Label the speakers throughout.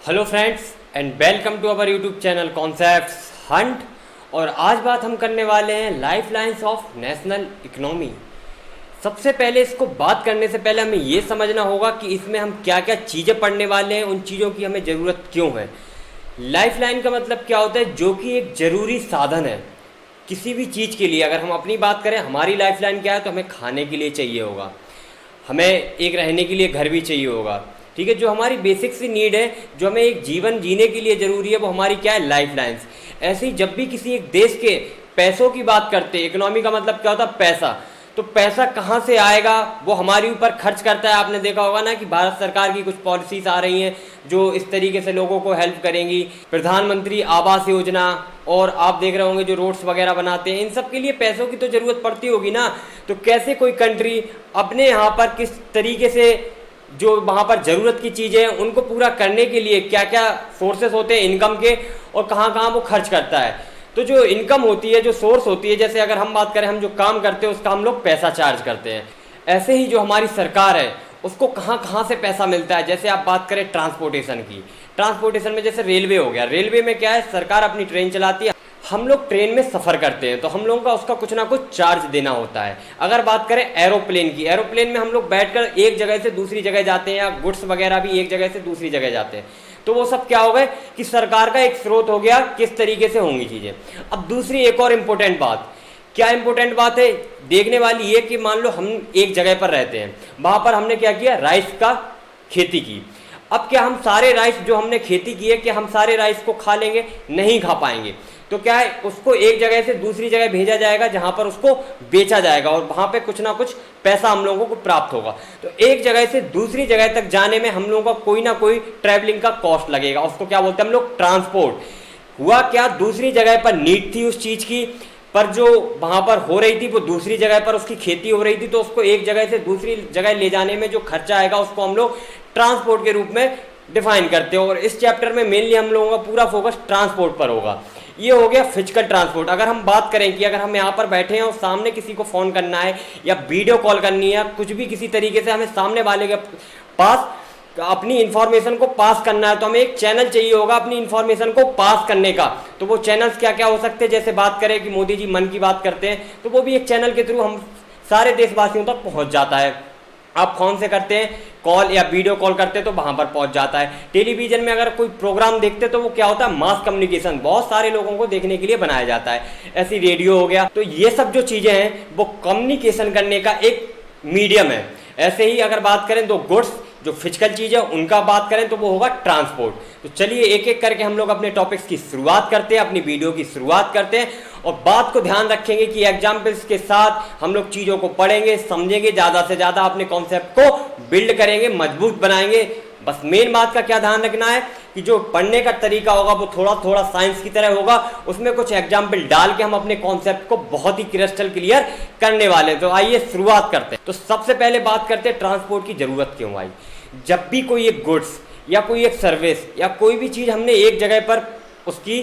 Speaker 1: Hello friends and welcome to our YouTube channel concepts hunt. और आज बात हम करने वाले हैं life lines of national economy. सबसे पहले इसको बात करने से पहले हमें ये समझना होगा कि इसमें हम क्या क्या चीज़ें पढ़ने वाले हैं, उन चीज़ों की हमें ज़रूरत क्यों है। लाइफ लाइन का मतलब क्या होता है, जो कि एक ज़रूरी साधन है किसी भी चीज़ के लिए। अगर हम अपनी बात करें, हमारी लाइफ लाइन क्या है, तो हमें खाने के लिए चाहिए होगा, हमें एक रहने के लिए घर भी चाहिए होगा, ठीक है। जो हमारी बेसिक सी नीड है, जो हमें एक जीवन जीने के लिए ज़रूरी है, वो हमारी क्या है, लाइफ लाइन्स। ऐसे ही जब भी किसी एक देश के पैसों की बात करते हैं, इकोनॉमी का मतलब क्या होता है, पैसा। तो पैसा कहाँ से आएगा, वो हमारे ऊपर खर्च करता है। आपने देखा होगा ना कि भारत सरकार की कुछ पॉलिसीज आ रही हैं जो इस तरीके से लोगों को हेल्प करेंगी। प्रधानमंत्री आवास योजना, और आप देख रहे होंगे जो रोड्स वगैरह बनाते हैं, इन सब के लिए पैसों की तो ज़रूरत पड़ती होगी ना। तो कैसे कोई कंट्री अपने यहाँ पर किस तरीके से जो वहाँ पर ज़रूरत की चीज़ें हैं उनको पूरा करने के लिए क्या क्या सोर्सेस होते हैं इनकम के, और कहाँ कहाँ वो खर्च करता है। तो जो इनकम होती है, जो सोर्स होती है, जैसे अगर हम बात करें, हम जो काम करते हैं उसका हम लोग पैसा चार्ज करते हैं। ऐसे ही जो हमारी सरकार है उसको कहाँ कहाँ से पैसा मिलता है। जैसे आप बात करें ट्रांसपोर्टेशन की, ट्रांसपोर्टेशन में जैसे रेलवे हो गया, रेलवे में क्या है, सरकार अपनी ट्रेन चलाती है, हम लोग ट्रेन में सफ़र करते हैं, तो हम लोगों का उसका कुछ ना कुछ चार्ज देना होता है। अगर बात करें एरोप्लेन की, एरोप्लेन में हम लोग बैठकर एक जगह से दूसरी जगह जाते हैं, या गुड्स वगैरह भी एक जगह से दूसरी जगह जाते हैं, तो वो सब क्या हो गए कि सरकार का एक स्रोत हो गया, किस तरीके से होंगी चीज़ें। अब दूसरी एक और इम्पोर्टेंट बात, क्या इंपॉर्टेंट बात है देखने वाली, ये कि मान लो हम एक जगह पर रहते हैं, वहाँ पर हमने क्या किया, राइस का खेती की। अब क्या हम सारे राइस जो हमने खेती की है, कि हम सारे राइस को खा लेंगे? नहीं खा पाएंगे। तो क्या है, उसको एक जगह से दूसरी जगह भेजा जाएगा जहां पर उसको बेचा जाएगा, और वहां पे कुछ ना कुछ पैसा हम लोगों को प्राप्त होगा। तो एक जगह से दूसरी जगह तक जाने में हम लोगों का कोई ना कोई ट्रैवलिंग का कॉस्ट लगेगा, उसको क्या बोलते हैं हम लोग, ट्रांसपोर्ट। हुआ क्या, दूसरी जगह पर नीड थी उस चीज़ की, पर जो वहां पर हो रही थी वो दूसरी जगह पर उसकी खेती हो रही थी, तो उसको एक जगह से दूसरी जगह ले जाने में जो खर्चा आएगा उसको हम लोग ट्रांसपोर्ट के रूप में डिफाइन करते हैं। और इस चैप्टर में मेनली हम लोगों का पूरा फोकस ट्रांसपोर्ट पर होगा। ये हो गया फिजिकल ट्रांसपोर्ट। अगर हम बात करें कि अगर हम यहाँ पर बैठे हैं और सामने किसी को फ़ोन करना है, या वीडियो कॉल करनी है, या कुछ भी किसी तरीके से हमें सामने वाले के पास अपनी इंफॉर्मेशन को पास करना है, तो हमें एक चैनल चाहिए होगा अपनी इंफॉर्मेशन को पास करने का। तो वो चैनल्स क्या क्या हो सकते हैं, जैसे बात करें कि मोदी जी मन की बात करते हैं, तो वो भी एक चैनल के थ्रू हम सारे देशवासियों तक पहुँच जाता है। आप फोन से करते हैं कॉल या वीडियो कॉल करते हैं तो वहां पर पहुंच जाता है। टेलीविजन में अगर कोई प्रोग्राम देखते हैं तो वो क्या होता है, मास कम्युनिकेशन, बहुत सारे लोगों को देखने के लिए बनाया जाता है। ऐसी रेडियो हो गया। तो ये सब जो चीजें हैं वो कम्युनिकेशन करने का एक मीडियम है। ऐसे ही अगर बात करें तो गुड्स, जो फिजिकल चीज़ है उनका बात करें तो वो होगा ट्रांसपोर्ट। तो चलिए एक एक करके हम लोग अपने टॉपिक्स की शुरुआत करते हैं, अपनी वीडियो की शुरुआत करते हैं, और बात को ध्यान रखेंगे कि एग्जाम्पल्स के साथ हम लोग चीज़ों को पढ़ेंगे, समझेंगे, ज़्यादा से ज़्यादा अपने कॉन्सेप्ट को बिल्ड करेंगे, मजबूत बनाएंगे। बस मेन बात का क्या ध्यान रखना है कि जो पढ़ने का तरीका होगा वो थोड़ा थोड़ा साइंस की तरह होगा, उसमें कुछ एग्जाम्पल डाल के हम अपने कॉन्सेप्ट को बहुत ही क्रिस्टल क्लियर करने वाले हैं। तो आइए शुरुआत करते हैं। तो सबसे पहले बात करते हैं ट्रांसपोर्ट की ज़रूरत क्यों आई। जब भी कोई एक गुड्स या कोई एक सर्विस या कोई भी चीज़ हमने एक जगह पर उसकी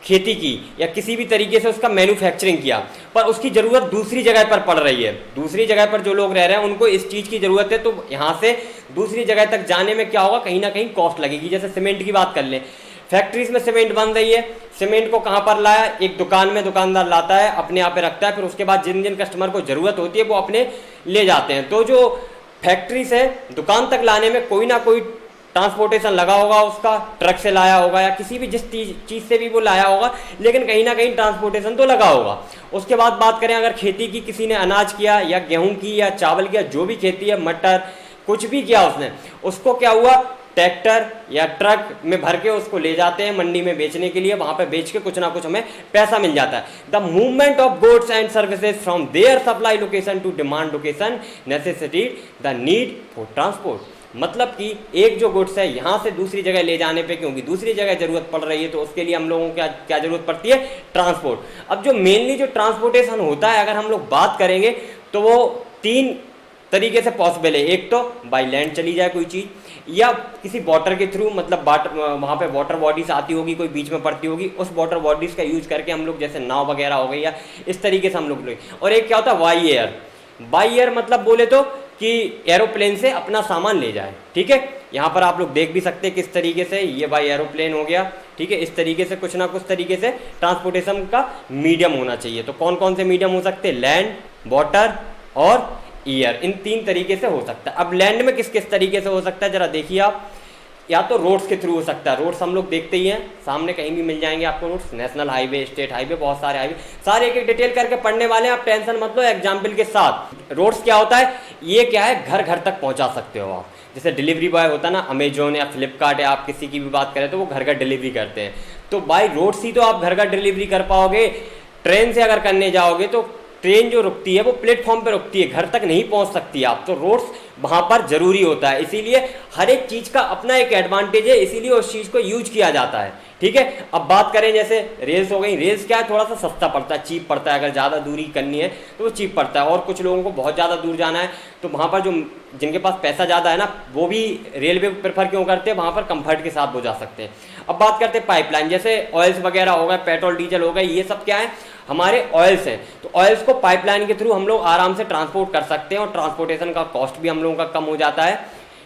Speaker 1: खेती की, या किसी भी तरीके से उसका मैन्युफैक्चरिंग किया, पर उसकी ज़रूरत दूसरी जगह पर पड़ रही है, दूसरी जगह पर जो लोग रह रहे हैं उनको इस चीज़ की ज़रूरत है, तो यहाँ से दूसरी जगह तक जाने में क्या होगा, कहीं ना कहीं कॉस्ट लगेगी। जैसे सीमेंट की बात कर लें, फैक्ट्रीज में सीमेंट बन रही है, सीमेंट को कहाँ पर लाया, एक दुकान में दुकानदार लाता है, अपने यहाँ पे रखता है, फिर उसके बाद जिन जिन कस्टमर को ज़रूरत होती है वो अपने ले जाते हैं। तो जो फैक्ट्री से दुकान तक लाने में कोई ना कोई ट्रांसपोर्टेशन लगा होगा, उसका ट्रक से लाया होगा या किसी भी जिस चीज़ से भी वो लाया होगा, लेकिन कहीं ना कहीं ट्रांसपोर्टेशन तो लगा होगा। उसके बाद बात करें अगर खेती की, किसी ने अनाज किया या गेहूं की या चावल किया, जो भी खेती है, मटर, कुछ भी किया उसने, उसको क्या हुआ, ट्रैक्टर या ट्रक में भर के उसको ले जाते हैं मंडी में बेचने के लिए, वहां पे बेच के कुछ ना कुछ हमें पैसा मिल जाता है। The movement of goods and services from their supply location to demand location necessity the need for transport. मतलब कि एक जो गुड्स है यहाँ से दूसरी जगह ले जाने पे, क्योंकि दूसरी जगह जरूरत पड़ रही है, तो उसके लिए हम लोगों को क्या जरूरत पड़ती है, ट्रांसपोर्ट। अब जो मेनली जो ट्रांसपोर्टेशन होता है, अगर हम लोग बात करेंगे तो वो तीन तरीके से पॉसिबल है। एक तो बाई लैंड चली जाए कोई चीज़, या किसी वाटर के थ्रू, मतलब वहाँ पे वाटर बॉडीज आती होगी, कोई बीच में पड़ती होगी, उस वाटर बॉडीज का यूज करके हम लोग, जैसे नाव वगैरह हो गई, या इस तरीके से हम लोग। और एक क्या होता है, बाई एयर। बाई एयर मतलब बोले तो कि एरोप्लेन से अपना सामान ले जाए। ठीक है, यहाँ पर आप लोग देख भी सकते हैं किस तरीके से, ये भाई एरोप्लेन हो गया। ठीक है, इस तरीके से कुछ ना कुछ तरीके से ट्रांसपोर्टेशन का मीडियम होना चाहिए। तो कौन कौन से मीडियम हो सकते हैं? लैंड, वाटर और एयर, इन 3 तरीके से हो सकता है। अब लैंड में किस किस तरीके से हो सकता है जरा देखिए आप। या तो रोड्स के थ्रू हो सकता है, रोड्स हम लोग देखते ही हैं, सामने कहीं भी मिल जाएंगे आपको roads, national highway, state highway, बहुत सारे हाईवे, सारे एक एक डिटेल करके पढ़ने वाले हैं आप, टेंशन मत लो एग्जाम्पल के साथ। रोड्स क्या होता है? ये क्या है, घर घर तक पहुंचा सकते हो आप। जैसे डिलीवरी बॉय होता है ना, अमेजोन या फ्लिपकार्ट या आप किसी की भी बात करें तो वो घर घर डिलीवरी करते हैं। तो बाई रोड्स ही तो आप घर घर डिलीवरी कर पाओगे। ट्रेन से अगर करने जाओगे तो ट्रेन जो रुकती है वो प्लेटफॉर्म पे रुकती है, घर तक नहीं पहुंच सकती आप। तो रोड्स वहां पर जरूरी होता है, इसीलिए हर एक चीज का अपना एक एडवांटेज है, इसीलिए उस चीज को यूज किया जाता है। ठीक है, अब बात करें जैसे रेल्स हो गई, रेल्स क्या है, थोड़ा सा सस्ता पड़ता है, चीप पड़ता है। अगर ज़्यादा दूरी करनी है तो वो चीप पड़ता है, और कुछ लोगों को बहुत ज़्यादा दूर जाना है तो वहाँ पर जो जिनके पास पैसा ज़्यादा है ना, वो भी रेलवे को प्रेफर क्यों करते हैं, वहाँ पर कंफर्ट के साथ वो जा सकते हैं। अब बात करते हैं पाइपलाइन, जैसे ऑयल्स वगैरह हो गए, पेट्रोल डीजल हो गए, ये सब क्या है, हमारे ऑयल्स हैं। तो ऑयल्स को पाइपलाइन के थ्रू हम लोग आराम से ट्रांसपोर्ट कर सकते हैं और ट्रांसपोर्टेशन का कॉस्ट भी हम लोगों का कम हो जाता है।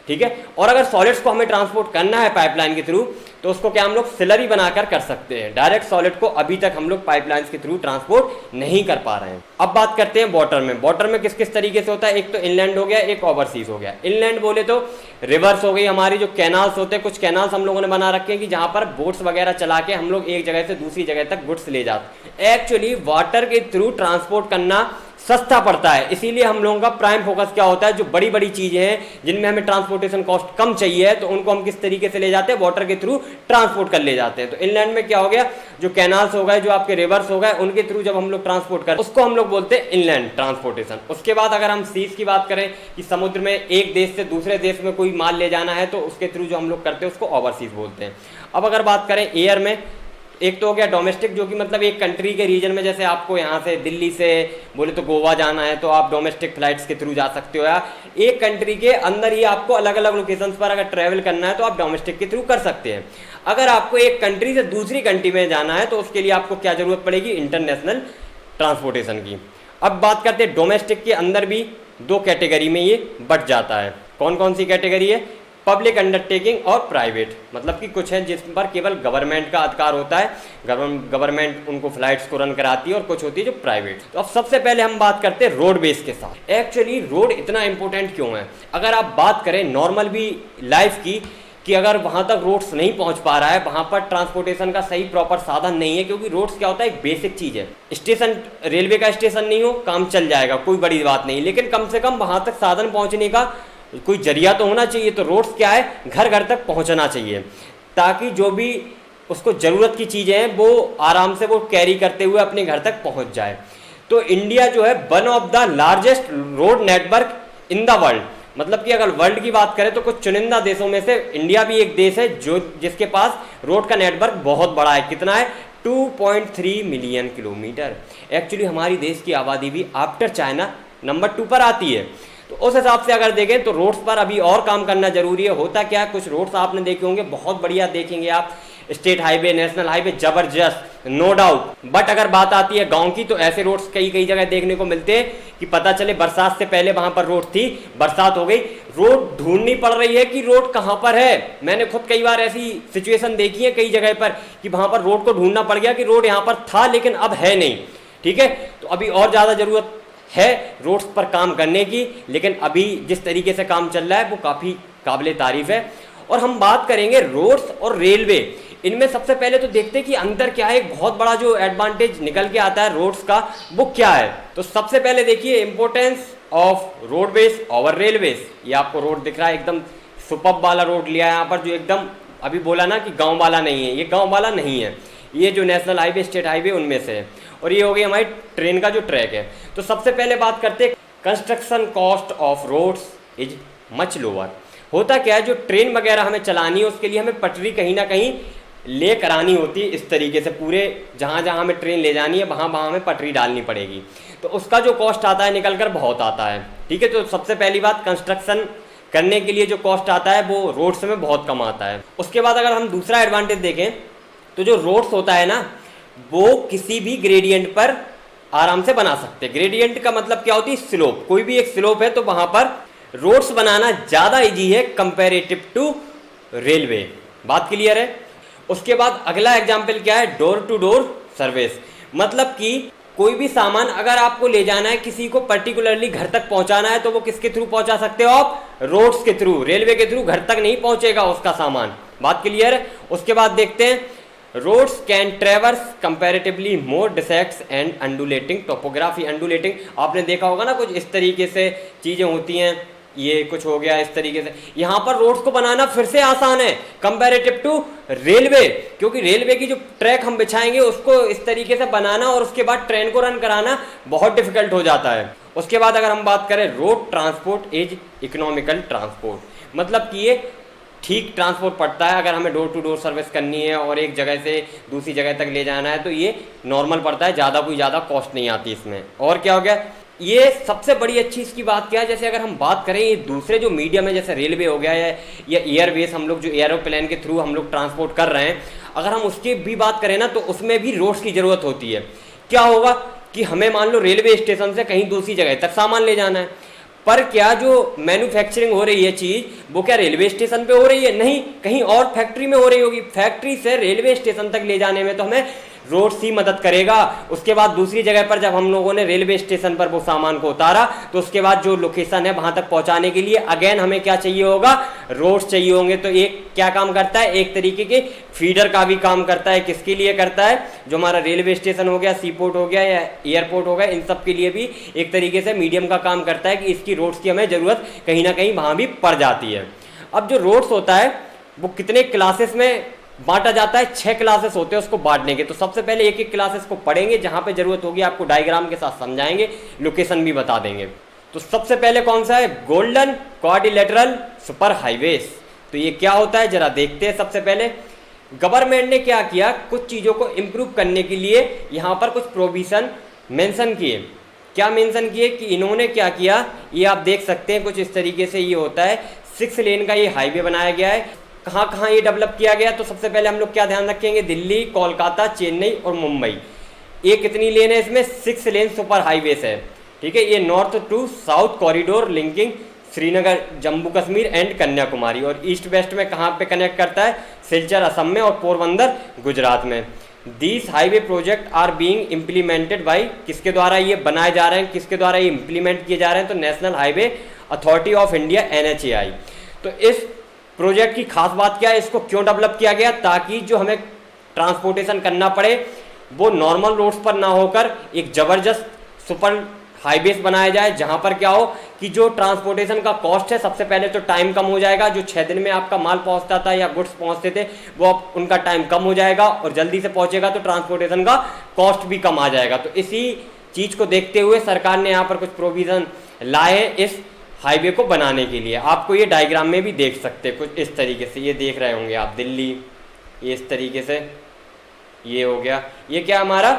Speaker 1: ठीक है, और अगर सॉलिड्स को हमें ट्रांसपोर्ट करना है पाइपलाइन के थ्रू तो उसको क्या हम लोग सिलरी बनाकर कर सकते हैं। डायरेक्ट सॉलिड को अभी तक हम लोग पाइपलाइंस के थ्रू ट्रांसपोर्ट नहीं कर पा रहे हैं। अब बात करते हैं वाटर में। वाटर में किस किस तरीके से होता है, एक तो इनलैंड हो गया, एक ओवरसीज हो गया। इनलैंड बोले तो रिवर्स हो गई हमारी, जो कैनाल्स होते हैं, कुछ कैनाल्स हम लोगों ने बना रखे हैं कि जहां पर बोट्स वगैरह चला के हम लोग एक जगह से दूसरी जगह तक गुड्स ले जाते हैं। एक्चुअली वाटर के थ्रू ट्रांसपोर्ट करना सस्ता पड़ता है, इसीलिए हम लोगों का प्राइम फोकस क्या होता है, जो बड़ी बड़ी चीजें हैं जिनमें हमें ट्रांसपोर्टेशन कॉस्ट कम चाहिए है तो उनको हम किस तरीके से ले जाते हैं, वाटर के थ्रू ट्रांसपोर्ट कर ले जाते हैं। तो इनलैंड में क्या हो गया, जो कैनाल्स हो गए, जो आपके रिवर्स हो गए, उनके थ्रू जब हम लोग ट्रांसपोर्ट करते हैं उसको हम लोग बोलते हैं इनलैंड ट्रांसपोर्टेशन। उसके बाद अगर हम सीज की बात करें कि समुद्र में एक देश से दूसरे देश में कोई माल ले जाना है तो उसके थ्रू जो हम लोग करते हैं उसको ओवरसीज बोलते हैं। अब अगर बात करें एयर में, एक तो हो गया डोमेस्टिक, जो कि मतलब एक कंट्री के रीजन में, जैसे आपको यहाँ से दिल्ली से बोले तो गोवा जाना है तो आप डोमेस्टिक फ्लाइट्स के थ्रू जा सकते हो, या एक कंट्री के अंदर ही आपको अलग अलग लोकेशंस पर अगर ट्रैवल करना है तो आप डोमेस्टिक के थ्रू कर सकते हैं। अगर आपको एक कंट्री से दूसरी कंट्री में जाना है तो उसके लिए आपको क्या जरूरत पड़ेगी, इंटरनेशनल ट्रांसपोर्टेशन की। अब बात करते हैं डोमेस्टिक के अंदर भी 2 कैटेगरी में ये बट जाता है। कौन कौन सी कैटेगरी है, पब्लिक अंडरटेकिंग और प्राइवेट, मतलब कि कुछ है जिस पर केवल गवर्नमेंट का अधिकार होता है, गवर्नमेंट उनको फ्लाइट्स को रन कराती है, और कुछ होती है जो प्राइवेट। तो अब सबसे पहले हम बात करते हैं रोड बेस के साथ। एक्चुअली रोड इतना इंपॉर्टेंट क्यों है, अगर आप बात करें नॉर्मल भी लाइफ की, कि अगर वहां तक रोड्स नहीं पहुंच पा रहा है, वहां पर ट्रांसपोर्टेशन का सही प्रॉपर साधन नहीं है, क्योंकि रोड्स क्या होता है, एक बेसिक चीज है। स्टेशन, रेलवे का स्टेशन नहीं हो, काम चल जाएगा, कोई बड़ी बात नहीं, लेकिन कम से कम वहां तक साधन पहुंचने का कोई जरिया तो होना चाहिए। तो रोड्स क्या है, घर घर तक पहुंचना चाहिए, ताकि जो भी उसको जरूरत की चीजें हैं वो आराम से वो कैरी करते हुए अपने घर तक पहुंच जाए। तो इंडिया जो है one of the largest road network in the world, मतलब कि अगर वर्ल्ड की बात करें तो कुछ चुनिंदा देशों में से इंडिया भी एक देश है जो जिसके पास रोड का नेटवर्क बहुत बड़ा है। कितना है, 2.3 मिलियन किलोमीटर। एक्चुअली हमारी देश की आबादी भी आफ्टर चाइना नंबर 2 पर आती है। तो उस हिसाब से अगर देखें तो रोड्स पर अभी और काम करना जरूरी है। होता क्या है, कुछ रोड्स आपने देखे होंगे बहुत बढ़िया देखेंगे आप, स्टेट हाईवे, नेशनल हाईवे जबरदस्त, नो डाउट। बट अगर बात आती है गांव की तो ऐसे रोड्स कई कई जगह देखने को मिलते हैं कि पता चले बरसात से पहले वहां पर रोड थी, बरसात हो गई, रोड ढूंढनी पड़ रही है कि रोड कहां पर है। मैंने खुद कई बार ऐसी सिचुएशन देखी है कई जगह पर कि वहां पर रोड को ढूंढना पड़ गया कि रोड यहां पर था लेकिन अब है नहीं। ठीक है, तो अभी और ज्यादा जरूरत है रोड्स पर काम करने की, लेकिन अभी जिस तरीके से काम चल रहा है वो काफ़ी काबिले तारीफ है। और हम बात करेंगे रोड्स और रेलवे, इनमें सबसे पहले तो देखते हैं कि अंदर क्या है। एक बहुत बड़ा जो एडवांटेज निकल के आता है रोड्स का वो क्या है, तो सबसे पहले देखिए importance of roadways over railways. ये आपको रोड दिख रहा है, एकदम सुपर्ब वाला रोड लिया है यहाँ पर, जो एकदम अभी बोला ना कि गाँव वाला नहीं है, ये गाँव वाला नहीं है, ये जो नेशनल हाईवे, स्टेट हाईवे उनमें से है। और ये हो गई हमारी ट्रेन का जो ट्रैक है। तो सबसे पहले बात करते हैं, construction cost of roads is much lower. होता क्या है, जो ट्रेन वगैरह हमें चलानी है उसके लिए हमें पटरी कहीं ना कहीं ले करानी होती है, इस तरीके से पूरे जहाँ जहाँ हमें ट्रेन ले जानी है वहाँ वहाँ हमें पटरी डालनी पड़ेगी। तो उसका जो कॉस्ट आता है निकल कर बहुत आता है। ठीक है, तो सबसे पहली बात, कंस्ट्रक्शन करने के लिए जो कॉस्ट आता है वो रोड्स में बहुत कम आता है। उसके बाद अगर हम दूसरा एडवांटेज देखें तो जो रोड्स होता है ना, वो किसी भी ग्रेडियंट पर आराम से बना सकते हैं। ग्रेडियंट का मतलब क्या होती है, स्लोप। कोई भी एक स्लोप है तो वहां पर रोड्स बनाना ज़्यादा इजी है कंपेरेटिव टू रेलवे। बात क्लियर है। उसके बाद अगला एग्जाम्पल क्या है, डोर टू डोर सर्विस। मतलब कि कोई भी सामान अगर आपको ले जाना है, किसी को पर्टिकुलरली घर तक पहुंचाना है, तो वो किसके थ्रू पहुंचा सकते हो आप, रोड्स के थ्रू। रेलवे के थ्रू घर तक नहीं पहुंचेगा उसका सामान। बात क्लियर है। उसके बाद देखते हैं, roads can traverse comparatively more dissects and undulating topography. Undulating आपने देखा होगा ना, कुछ इस तरीके से चीजें होती हैं, ये कुछ हो गया इस तरीके से। यहां पर रोड्स को बनाना फिर से आसान है कंपैरेटिव टू रेलवे, क्योंकि रेलवे की जो ट्रैक हम बिछाएंगे उसको इस तरीके से बनाना और उसके बाद ट्रेन को रन कराना बहुत डिफिकल्ट हो जाता है। उसके बाद अगर हम बात करें, road transport is economical transport. मतलब कि ये ठीक ट्रांसपोर्ट पड़ता है। अगर हमें डोर टू डोर सर्विस करनी है और एक जगह से दूसरी जगह तक ले जाना है तो ये नॉर्मल पड़ता है, ज़्यादा कोई ज़्यादा कॉस्ट नहीं आती इसमें। और क्या हो गया, ये सबसे बड़ी अच्छी इसकी बात क्या है, जैसे अगर हम बात करें ये दूसरे जो मीडियम है, जैसे रेलवे हो गया या एयरवेज, हम लोग जो एरोप्लेन के थ्रू हम लोग ट्रांसपोर्ट कर रहे हैं, अगर हम उसकी भी बात करें ना, तो उसमें भी रोड्स की ज़रूरत होती है। क्या होगा कि हमें मान लो रेलवे स्टेशन से कहीं दूसरी जगह तक सामान ले जाना है, पर क्या जो मैन्युफैक्चरिंग हो रही है चीज़, वो क्या रेलवे स्टेशन पे हो रही है? नहीं, कहीं और फैक्ट्री में हो रही होगी। फैक्ट्री से रेलवे स्टेशन तक ले जाने में तो हमें रोड्स ही मदद करेगा। उसके बाद दूसरी जगह पर जब हम लोगों ने रेलवे स्टेशन पर वो सामान को उतारा, तो उसके बाद जो लोकेशन है वहां तक पहुंचाने के लिए अगेन हमें क्या चाहिए होगा, रोड्स चाहिए होंगे। तो एक क्या काम करता है, एक तरीके के फीडर का भी काम करता है। किसके लिए करता है, जो हमारा रेलवे स्टेशन हो गया, सीपोर्ट हो गया या एयरपोर्ट हो गया, इन सब के लिए भी एक तरीके से मीडियम का काम करता है कि इसकी रोड्स की हमें जरूरत कहीं ना कहीं वहां भी पड़ जाती है। अब जो रोड्स होता है वो कितने क्लासेस में बांटा जाता है, 6 क्लासेस होते हैं उसको बांटने के। तो सबसे पहले एक एक क्लासेस को पढ़ेंगे, जहां पे जरूरत होगी आपको डायग्राम के साथ समझाएंगे, लोकेशन भी बता देंगे। तो सबसे पहले कौन सा है, गोल्डन क्वाड्रिलेटरल सुपर हाईवेज। तो ये क्या होता है जरा देखते हैं। सबसे पहले गवर्नमेंट ने क्या किया, कुछ चीजों को इंप्रूव करने के लिए यहां पर कुछ प्रोविजन मेंशन किए। क्या मेंशन किए कि इन्होंने क्या किया, ये आप देख सकते हैं कुछ इस तरीके से ये होता है। 6 लेन का ये हाईवे बनाया गया है। कहाँ कहाँ ये डेवलप किया गया, तो सबसे पहले हम लोग क्या ध्यान रखेंगे, दिल्ली, कोलकाता, चेन्नई और मुंबई। ये कितनी लेन है इसमें, 6 लेन सुपर हाईवेज है। ठीक है, ये north to south corridor linking Srinagar, Jammu Kashmir and Kanyakumari. और ईस्ट वेस्ट में कहाँ पे कनेक्ट करता है, सिलचर असम में और पोरबंदर गुजरात में। These highway project are being implemented by, किसके द्वारा ये बनाए जा रहे हैं, किसके द्वारा ये इम्प्लीमेंट किए जा रहे हैं, तो national highway authority of India NHAI। तो इस प्रोजेक्ट की खास बात क्या है, इसको क्यों डेवलप किया गया, ताकि जो हमें ट्रांसपोर्टेशन करना पड़े वो नॉर्मल रोड्स पर ना होकर एक जबरदस्त सुपर हाईवेज बनाया जाए, जहां पर क्या हो कि जो ट्रांसपोर्टेशन का कॉस्ट है, सबसे पहले तो टाइम कम हो जाएगा। जो 6 दिन में आपका माल पहुंचता था या गुड्स पहुंचते थे, वो अब उनका टाइम कम हो जाएगा और जल्दी से पहुंचेगा, तो ट्रांसपोर्टेशन का कॉस्ट भी कम आ जाएगा। तो इसी चीज को देखते हुए सरकार ने यहाँ पर कुछ प्रोविजन लाए इस हाईवे को बनाने के लिए। आपको ये डायग्राम में भी देख सकते हैं कुछ इस तरीके से, ये देख रहे होंगे आप, दिल्ली, ये इस तरीके से ये हो गया। ये क्या हमारा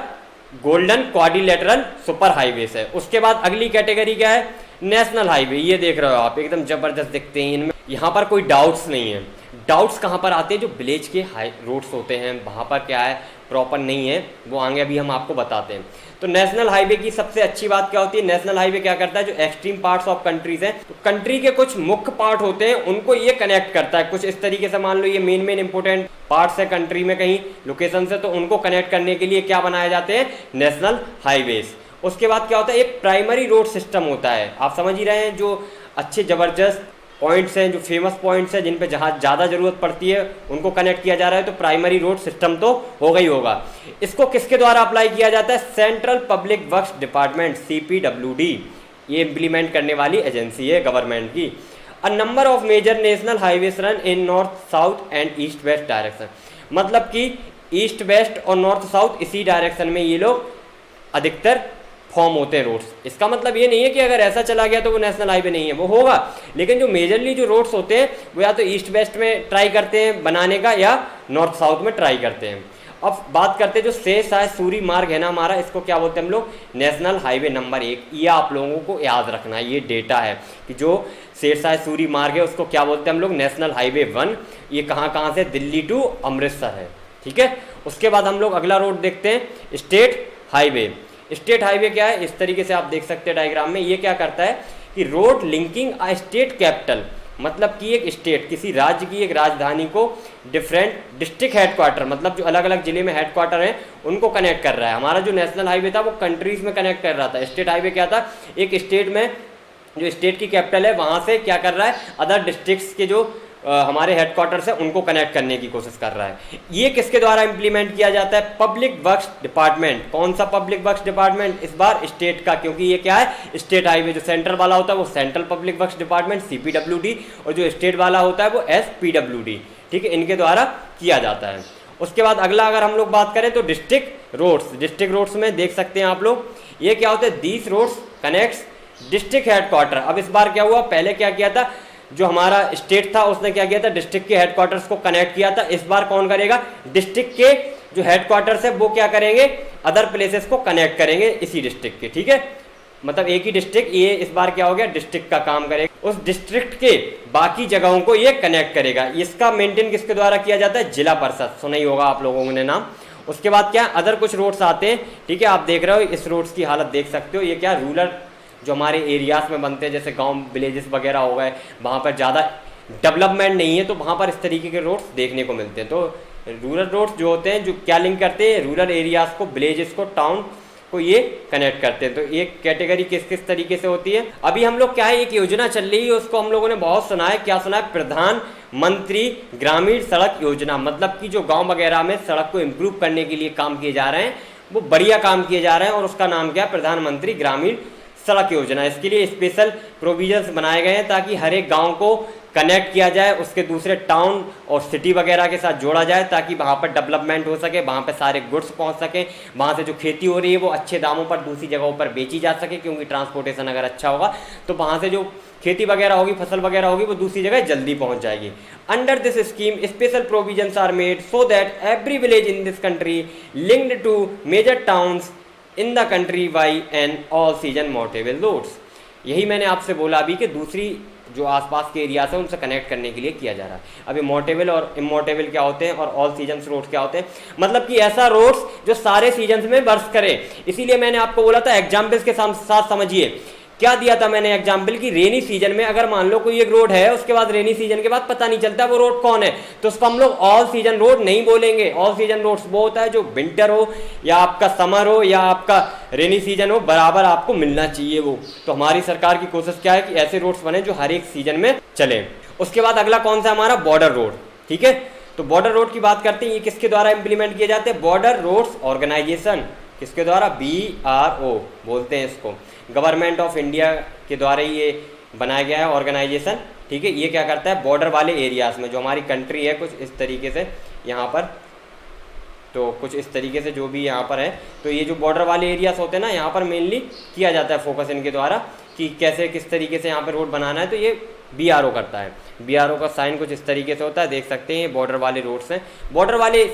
Speaker 1: गोल्डन क्वाड्रिलेटरल सुपर हाईवे है। उसके बाद अगली कैटेगरी क्या है, नेशनल हाईवे। ये देख रहे हो आप, एकदम जबरदस्त दिखते हैं इनमें, यहाँ पर कोई डाउट्स नहीं है। डाउट्स कहाँ पर आते हैं, जो विलेज के हाई रोड्स होते हैं वहाँ पर क्या है, प्रॉपर नहीं है, वो आगे अभी हम आपको बताते हैं। तो नेशनल हाईवे की सबसे अच्छी बात क्या होती है, नेशनल हाईवे क्या करता है, जो एक्सट्रीम पार्ट्स ऑफ कंट्रीज हैं, तो कंट्री के कुछ मुख्य पार्ट होते हैं उनको ये कनेक्ट करता है। कुछ इस तरीके से मान लो ये मेन इंपोर्टेंट पार्ट्स है कंट्री में कहीं लोकेशन से, तो उनको कनेक्ट करने के लिए क्या बनाए जाते हैं, नेशनल हाईवेज। उसके बाद क्या होता है, एक प्राइमरी रोड सिस्टम होता है। आप समझ ही रहे हैं, जो अच्छे जबरदस्त पॉइंट्स हैं, जो फेमस पॉइंट्स हैं, जिन पे जहाँ ज़्यादा ज़रूरत पड़ती है, उनको कनेक्ट किया जा रहा है। तो प्राइमरी रोड सिस्टम तो होगा ही होगा। इसको किसके द्वारा अप्लाई किया जाता है, central public works department CPWD, ये इम्प्लीमेंट करने वाली एजेंसी है गवर्नमेंट की। A number of major national highways run in north south and east west direction. मतलब कि ईस्ट वेस्ट और नॉर्थ साउथ इसी डायरेक्शन में ये लोग अधिकतर फॉर्म होते हैं रोड्स। इसका मतलब ये नहीं है कि अगर ऐसा चला गया तो वो नेशनल हाईवे नहीं है, वो होगा, लेकिन जो मेजरली जो रोड्स होते हैं वो या तो ईस्ट वेस्ट में ट्राई करते हैं बनाने का या नॉर्थ साउथ में ट्राई करते हैं। अब बात करते हैं जो शेष शायद सूरी मार्ग है ना हमारा, इसको क्या बोलते हैं हम लोग, नेशनल हाईवे नंबर 1। ये आप लोगों को याद रखना है, ये डेटा है कि जो शेरशाह सूरी मार्ग है उसको क्या बोलते हैं हम लोग, नेशनल हाईवे 1। ये कहाँ से, दिल्ली टू अमृतसर है। ठीक है, उसके बाद हम लोग अगला रोड देखते हैं, स्टेट हाईवे। स्टेट हाईवे क्या है, इस तरीके से आप देख सकते हैं डायग्राम में। ये क्या करता है कि road linking a state capital, मतलब कि एक स्टेट किसी राज्य की एक राजधानी को डिफरेंट डिस्ट्रिक्ट हेडक्वार्टर, मतलब जो अलग अलग जिले में हेडक्वार्टर हैं उनको कनेक्ट कर रहा है। हमारा जो नेशनल हाईवे था वो कंट्रीज में कनेक्ट कर रहा था। स्टेट हाईवे क्या था, एक स्टेट में जो स्टेट की कैपिटल है वहाँ से क्या कर रहा है, अदर डिस्ट्रिक्ट्स के जो हमारे हेडक्वार्टर्स है उनको कनेक्ट करने की कोशिश कर रहा है। ये किसके द्वारा इंप्लीमेंट किया जाता है, पब्लिक वर्क्स डिपार्टमेंट। कौन सा पब्लिक वर्क्स डिपार्टमेंट, इस बार स्टेट का, क्योंकि ये क्या है स्टेट हाईवे, जो सेंट्रल वाला होता है वो central public works department CPWD, और जो स्टेट वाला होता है वो SPWD, ठीक है, इनके द्वारा किया जाता है। उसके बाद अगला अगर हम लोग बात करें तो डिस्ट्रिक्ट रोड्स में देख सकते हैं आप लोग, ये क्या होता है, दीस रोड्स कनेक्ट्स डिस्ट्रिक्ट हेडक्वार्टर। अब इस बार क्या हुआ, पहले क्या किया था, जो हमारा स्टेट था उसने क्या किया था, डिस्ट्रिक्ट के हेडक्वार्टर्स को कनेक्ट किया था। इस बार कौन करेगा, डिस्ट्रिक्ट के जो हेडक्वार्टर्स है वो क्या करेंगे, अदर प्लेसेस को कनेक्ट करेंगे इसी डिस्ट्रिक्ट के, ठीक है, मतलब एक ही डिस्ट्रिक्ट, ये इस बार क्या हो गया, डिस्ट्रिक्ट का काम करेगा, उस डिस्ट्रिक्ट के बाकी जगहों को ये कनेक्ट करेगा। इसका मेंटेन किसके द्वारा किया जाता है, जिला परिषद, सुना ही होगा आप लोगों ने नाम। उसके बाद क्या, अदर कुछ रोड्स आते हैं, ठीक है, आप देख रहे हो इस रोड्स की हालत देख सकते हो, ये क्या रूरल जो हमारे एरियाज में बनते हैं, जैसे गांव विलेजेस वगैरह हो गए, वहाँ पर ज़्यादा डेवलपमेंट नहीं है तो वहाँ पर इस तरीके के रोड्स देखने को मिलते हैं। तो रूरल रोड्स जो होते हैं जो क्या लिंक करते हैं, रूरल एरियाज को, विलेजेस को, टाउन को ये कनेक्ट करते हैं। तो एक कैटेगरी किस किस तरीके से होती है, अभी हम लोग क्या है, एक योजना चल रही है, उसको हम लोगों ने बहुत सुना है, क्या सुना है, प्रधानमंत्री ग्रामीण सड़क योजना, मतलब कि जो गाँव वगैरह में सड़क को इम्प्रूव करने के लिए काम किए जा रहे हैं, वो बढ़िया काम किए जा रहे हैं, और उसका नाम क्या है, प्रधानमंत्री ग्रामीण सड़क योजना। इसके लिए स्पेशल प्रोविजंस बनाए गए हैं ताकि हर एक गांव को कनेक्ट किया जाए, उसके दूसरे टाउन और सिटी वगैरह के साथ जोड़ा जाए, ताकि वहाँ पर डेवलपमेंट हो सके, वहाँ पर सारे गुड्स पहुँच सके, वहाँ से जो खेती हो रही है वो अच्छे दामों पर दूसरी जगहों पर बेची जा सके, क्योंकि ट्रांसपोर्टेशन अगर अच्छा होगा तो वहाँ से जो खेती वगैरह होगी, फसल वगैरह होगी, वो दूसरी जगह जल्दी पहुँच जाएगी। Under this scheme special provisions are made so that every village in this country linked to major towns in the country by an all season motorable roads. यही मैंने आपसे बोला अभी कि दूसरी जो आसपास के एरियाज हैं उनसे कनेक्ट करने के लिए किया जा रहा है। अभी मोटेबल और इमोटेबल क्या होते हैं और ऑल सीजन्स रोड्स क्या होते हैं, मतलब कि ऐसा रोड्स जो सारे सीजन्स में बर्स करे। इसीलिए मैंने आपको बोला था एग्जाम्पल्स के साथ समझिए, क्या दिया था मैंने एग्जाम्पल की, रेनी सीजन में अगर मान लो कोई एक रोड है, उसके बाद रेनी सीजन के बाद पता नहीं चलता वो रोड कौन है, तो उसको हम लोग ऑल सीजन रोड नहीं बोलेंगे। ऑल सीजन रोड्स वो होता है जो विंटर हो या आपका समर हो या आपका रेनी सीजन हो, बराबर आपको मिलना चाहिए वो। तो हमारी सरकार की कोशिश क्या है कि ऐसे रोड्स बने जो हर एक सीजन में चले। उसके बाद अगला कौन सा हमारा, बॉर्डर रोड, ठीक है। तो बॉर्डर रोड की बात करते हैं, ये किसके द्वारा इंप्लीमेंट किए जाते हैं, बॉर्डर रोड्स ऑर्गेनाइजेशन, किसके द्वारा, BRO बोलते हैं इसको, गवर्नमेंट ऑफ इंडिया के द्वारा ये बनाया गया है ऑर्गेनाइजेशन, ठीक है। ये क्या करता है, बॉर्डर वाले एरियाज़ में जो हमारी कंट्री है कुछ इस तरीके से यहाँ पर, तो कुछ इस तरीके से जो भी यहाँ पर है, तो ये जो बॉर्डर वाले एरियाज होते हैं ना, यहाँ पर मेनली किया जाता है फोकस इनके द्वारा कि कैसे किस तरीके से यहाँ पर रोड बनाना है, तो ये BRO करता है। BRO का साइन कुछ इस तरीके से होता है, देख सकते हैं ये बॉर्डर वाले रोड्स हैं। बॉर्डर वाले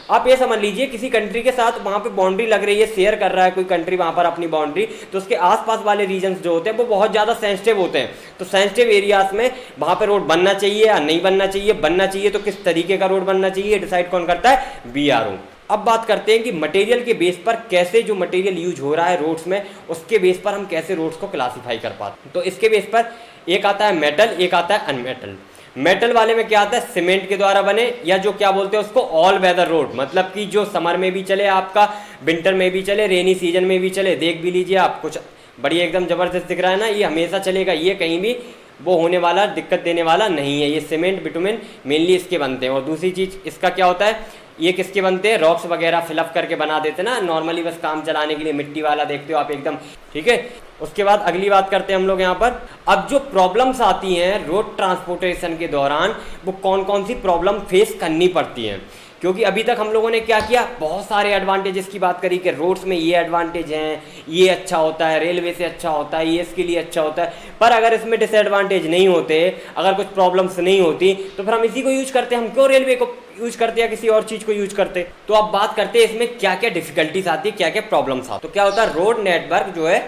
Speaker 1: आप ये समझ लीजिए किसी कंट्री के साथ वहाँ पे बाउंड्री लग रही है, शेयर कर रहा है कोई कंट्री वहाँ पर अपनी बाउंड्री, तो उसके आसपास वाले रीजन्स जो होते हैं वो बहुत ज़्यादा सेंसिटिव होते हैं। तो सेंसिटिव एरियाज में वहाँ पे रोड बनना चाहिए या नहीं बनना चाहिए, बनना चाहिए तो किस तरीके का रोड बनना चाहिए, डिसाइड कौन करता है, BRO। अब बात करते हैं कि मटेरियल के बेस पर कैसे जो मटेरियल यूज हो रहा है रोड्स में, उसके बेस पर हम कैसे रोड्स को क्लासीफाई कर पाते हैं। तो इसके बेस पर एक आता है मेटल, एक आता है अनमेटल। मेटल वाले में क्या आता है, सीमेंट के द्वारा बने या जो क्या बोलते हैं उसको ऑल वेदर रोड, मतलब कि जो समर में भी चले, आपका विंटर में भी चले, रेनी सीजन में भी चले। देख भी लीजिए आप, कुछ बढ़िया एकदम ज़बरदस्त दिख रहा है ना, ये हमेशा चलेगा, ये कहीं भी वो होने वाला दिक्कत देने वाला नहीं है। ये सीमेंट बिटुमेन मेनली इसके बनते हैं। और दूसरी चीज़ इसका क्या होता है, ये किसके बनते हैं, रॉक्स वगैरह फिलअप करके बना देते ना नॉर्मली, बस काम चलाने के लिए, मिट्टी वाला देखते हो आप एकदम, ठीक है। उसके बाद अगली बात करते हैं हम लोग यहाँ पर, अब जो प्रॉब्लम्स आती हैं रोड ट्रांसपोर्टेशन के दौरान, वो कौन कौन सी प्रॉब्लम फेस करनी पड़ती हैं। क्योंकि अभी तक हम लोगों ने क्या किया, बहुत सारे एडवांटेजेस की बात करी कि रोड्स में ये एडवांटेज हैं, ये अच्छा होता है, रेलवे से अच्छा होता है, ये इसके लिए अच्छा होता है। पर अगर इसमें डिसएडवांटेज नहीं होते, अगर कुछ प्रॉब्लम्स नहीं होती, तो फिर हम इसी को यूज करते, हम क्यों रेलवे को यूज करते या किसी और चीज़ को यूज करते। तो अब बात करते हैं इसमें क्या क्या डिफिकल्टीज आती है, क्या क्या प्रॉब्लम्स आती है। तो क्या होता है, रोड नेटवर्क जो है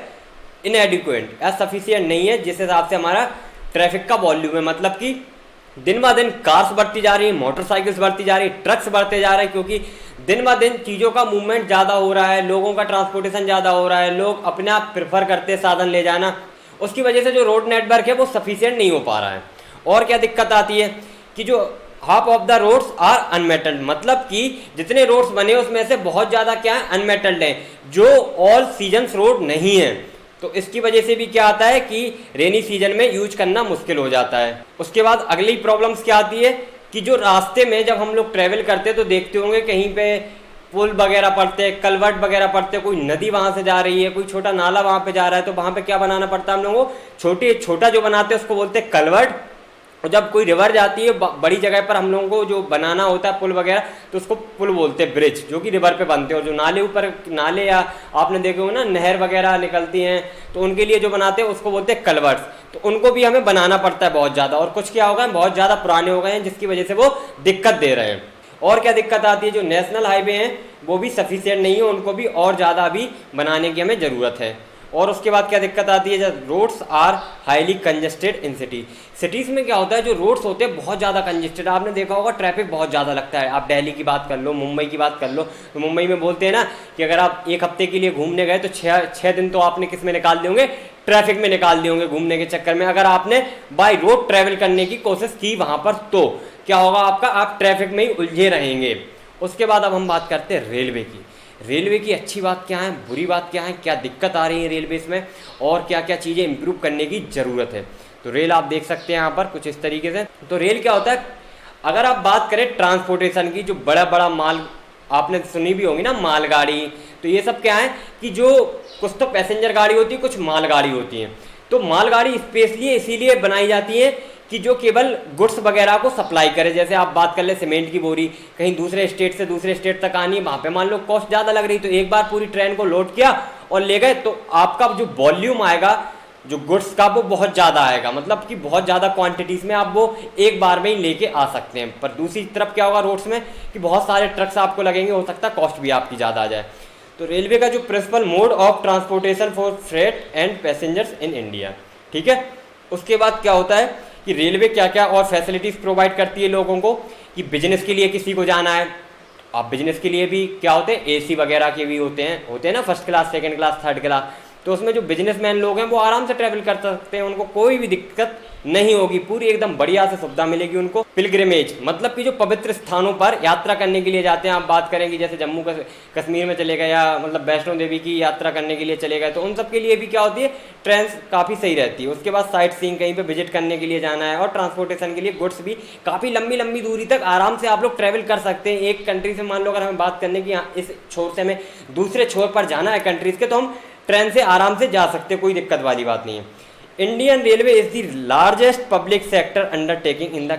Speaker 1: इनएडिक्वेट, सफिशिएंट नहीं है, जिस हिसाब से हमारा ट्रैफिक का वॉल्यूम है, मतलब कि दिन ब दिन कार्स बढ़ती जा रही है, मोटरसाइकिल्स बढ़ती जा रही है, ट्रक्स बढ़ते जा रहे हैं, क्योंकि दिन ब दिन चीज़ों का मूवमेंट ज़्यादा हो रहा है, लोगों का ट्रांसपोर्टेशन ज़्यादा हो रहा है, लोग अपने आप प्रेफर करते हैं साधन ले जाना। उसकी वजह से जो रोड नेटवर्क है वो सफिशिएंट नहीं हो पा रहा है। और क्या दिक्कत आती है कि जो half of the roads are unmetalled, मतलब कि जितने रोड्स बने उसमें से बहुत ज़्यादा क्या है, अनमेटल्ड हैं, जो ऑल सीजन्स रोड नहीं है। तो इसकी वजह से भी क्या आता है कि रेनी सीजन में यूज करना मुश्किल हो जाता है। उसके बाद अगली प्रॉब्लम्स क्या आती है कि जो रास्ते में जब हम लोग ट्रैवल करते हैं तो देखते होंगे कहीं पे पुल वगैरह पड़ते हैं, कलवर्ट वगैरह पड़ते हैं, कोई नदी वहाँ से जा रही है, कोई छोटा नाला वहाँ पे जा रहा है, तो वहाँ पे क्या बनाना पड़ता है हम लोगों को, छोटा जो बनाते हैं उसको बोलते हैं कलवर्ट। और जब कोई रिवर जाती है बड़ी जगह पर हम लोगों को जो बनाना होता है पुल वगैरह, तो उसको पुल बोलते हैं, ब्रिज, जो कि रिवर पे बनते हैं। और जो नाले ऊपर नाले या आपने देखे हो ना नहर वगैरह निकलती हैं, तो उनके लिए जो बनाते हैं उसको बोलते हैं कलवर्ट्स। तो उनको भी हमें बनाना पड़ता है बहुत ज़्यादा, और कुछ क्या हो गए बहुत ज़्यादा पुराने हो गए हैं जिसकी वजह से वो दिक्कत दे रहे हैं। और क्या दिक्कत आती है, जो नेशनल हाईवे हैं वो भी सफिशिएंट नहीं है, उनको भी और ज़्यादा अभी बनाने की हमें ज़रूरत है। और उसके बाद क्या दिक्कत आती है, जब roads are highly congested in cities में क्या होता है, जो रोड्स होते हैं बहुत ज़्यादा कंजेस्टेड, आपने देखा होगा ट्रैफिक बहुत ज़्यादा लगता है। आप दिल्ली की बात कर लो, मुंबई की बात कर लो, तो मुंबई में बोलते हैं ना कि अगर आप एक हफ्ते के लिए घूमने गए तो छः दिन तो आपने किस में निकाल दिए होंगे, ट्रैफिक में निकाल दिए होंगे घूमने के चक्कर में। अगर आपने बाई रोड ट्रैवल करने की कोशिश की वहाँ पर तो क्या होगा आपका, आप ट्रैफिक में ही उलझे रहेंगे। उसके बाद अब हम बात करते हैं रेलवे की। रेलवे की अच्छी बात क्या है, बुरी बात क्या है, क्या दिक्कत आ रही है रेलवेज में, और क्या क्या चीज़ें इंप्रूव करने की ज़रूरत है। तो रेल आप देख सकते हैं यहाँ पर कुछ इस तरीके से। तो रेल क्या होता है, अगर आप बात करें ट्रांसपोर्टेशन की, जो बड़ा बड़ा माल आपने सुनी भी होगी ना, मालगाड़ी, तो ये सब क्या है कि जो कुछ तो पैसेंजर गाड़ी होती है, कुछ मालगाड़ी होती है। तो मालगाड़ी स्पेशली इसीलिए बनाई जाती है कि जो केवल गुड्स वगैरह को सप्लाई करे। जैसे आप बात कर ले सीमेंट की बोरी कहीं दूसरे स्टेट से दूसरे स्टेट तक आनी है, वहाँ पे मान लो कॉस्ट ज़्यादा लग रही, तो एक बार पूरी ट्रेन को लोड किया और ले गए, तो आपका जो वॉल्यूम आएगा जो गुड्स का वो बहुत ज़्यादा आएगा, मतलब कि बहुत ज़्यादा क्वांटिटीज़ में आप वो एक बार में ही लेके आ सकते हैं। पर दूसरी तरफ क्या होगा रोड्स में कि बहुत सारे ट्रक्स आपको लगेंगे, हो सकता है कॉस्ट भी आपकी ज़्यादा आ जाए। तो रेलवे का जो principal mode of transportation for freight and passengers in India, ठीक है। उसके बाद क्या होता है कि रेलवे क्या क्या और फैसिलिटीज़ प्रोवाइड करती है लोगों को, कि बिजनेस के लिए किसी को जाना है, आप बिजनेस के लिए भी क्या होते हैं, एसी वगैरह के भी होते हैं ना, first class, second class, third class. तो उसमें जो बिजनेसमैन लोग हैं वो आराम से ट्रैवल कर सकते हैं, उनको कोई भी दिक्कत नहीं होगी, पूरी एकदम बढ़िया से सुविधा मिलेगी उनको। पिलग्रिमेज मतलब कि जो पवित्र स्थानों पर यात्रा करने के लिए जाते हैं, आप बात करेंगे जैसे जम्मू कश्मीर में चले गए, या मतलब वैष्णो देवी की यात्रा करने के लिए चले गए, तो उन सब के लिए भी क्या होती है, ट्रेन काफ़ी सही रहती है। उसके बाद साइट सीइंग कहीं पे विजिट करने के लिए जाना है, और ट्रांसपोर्टेशन के लिए गुड्स भी काफ़ी लंबी लंबी दूरी तक आराम से आप लोग ट्रैवल कर सकते हैं। एक कंट्री से मान लो अगर हमें बात करने की इस छोर से हमें दूसरे छोर पर जाना है कंट्रीज़ के, तो हम ट्रेन से आराम से जा सकते हैं, कोई दिक्कत वाली बात नहीं है। Indian railway is the largest public sector undertaking in the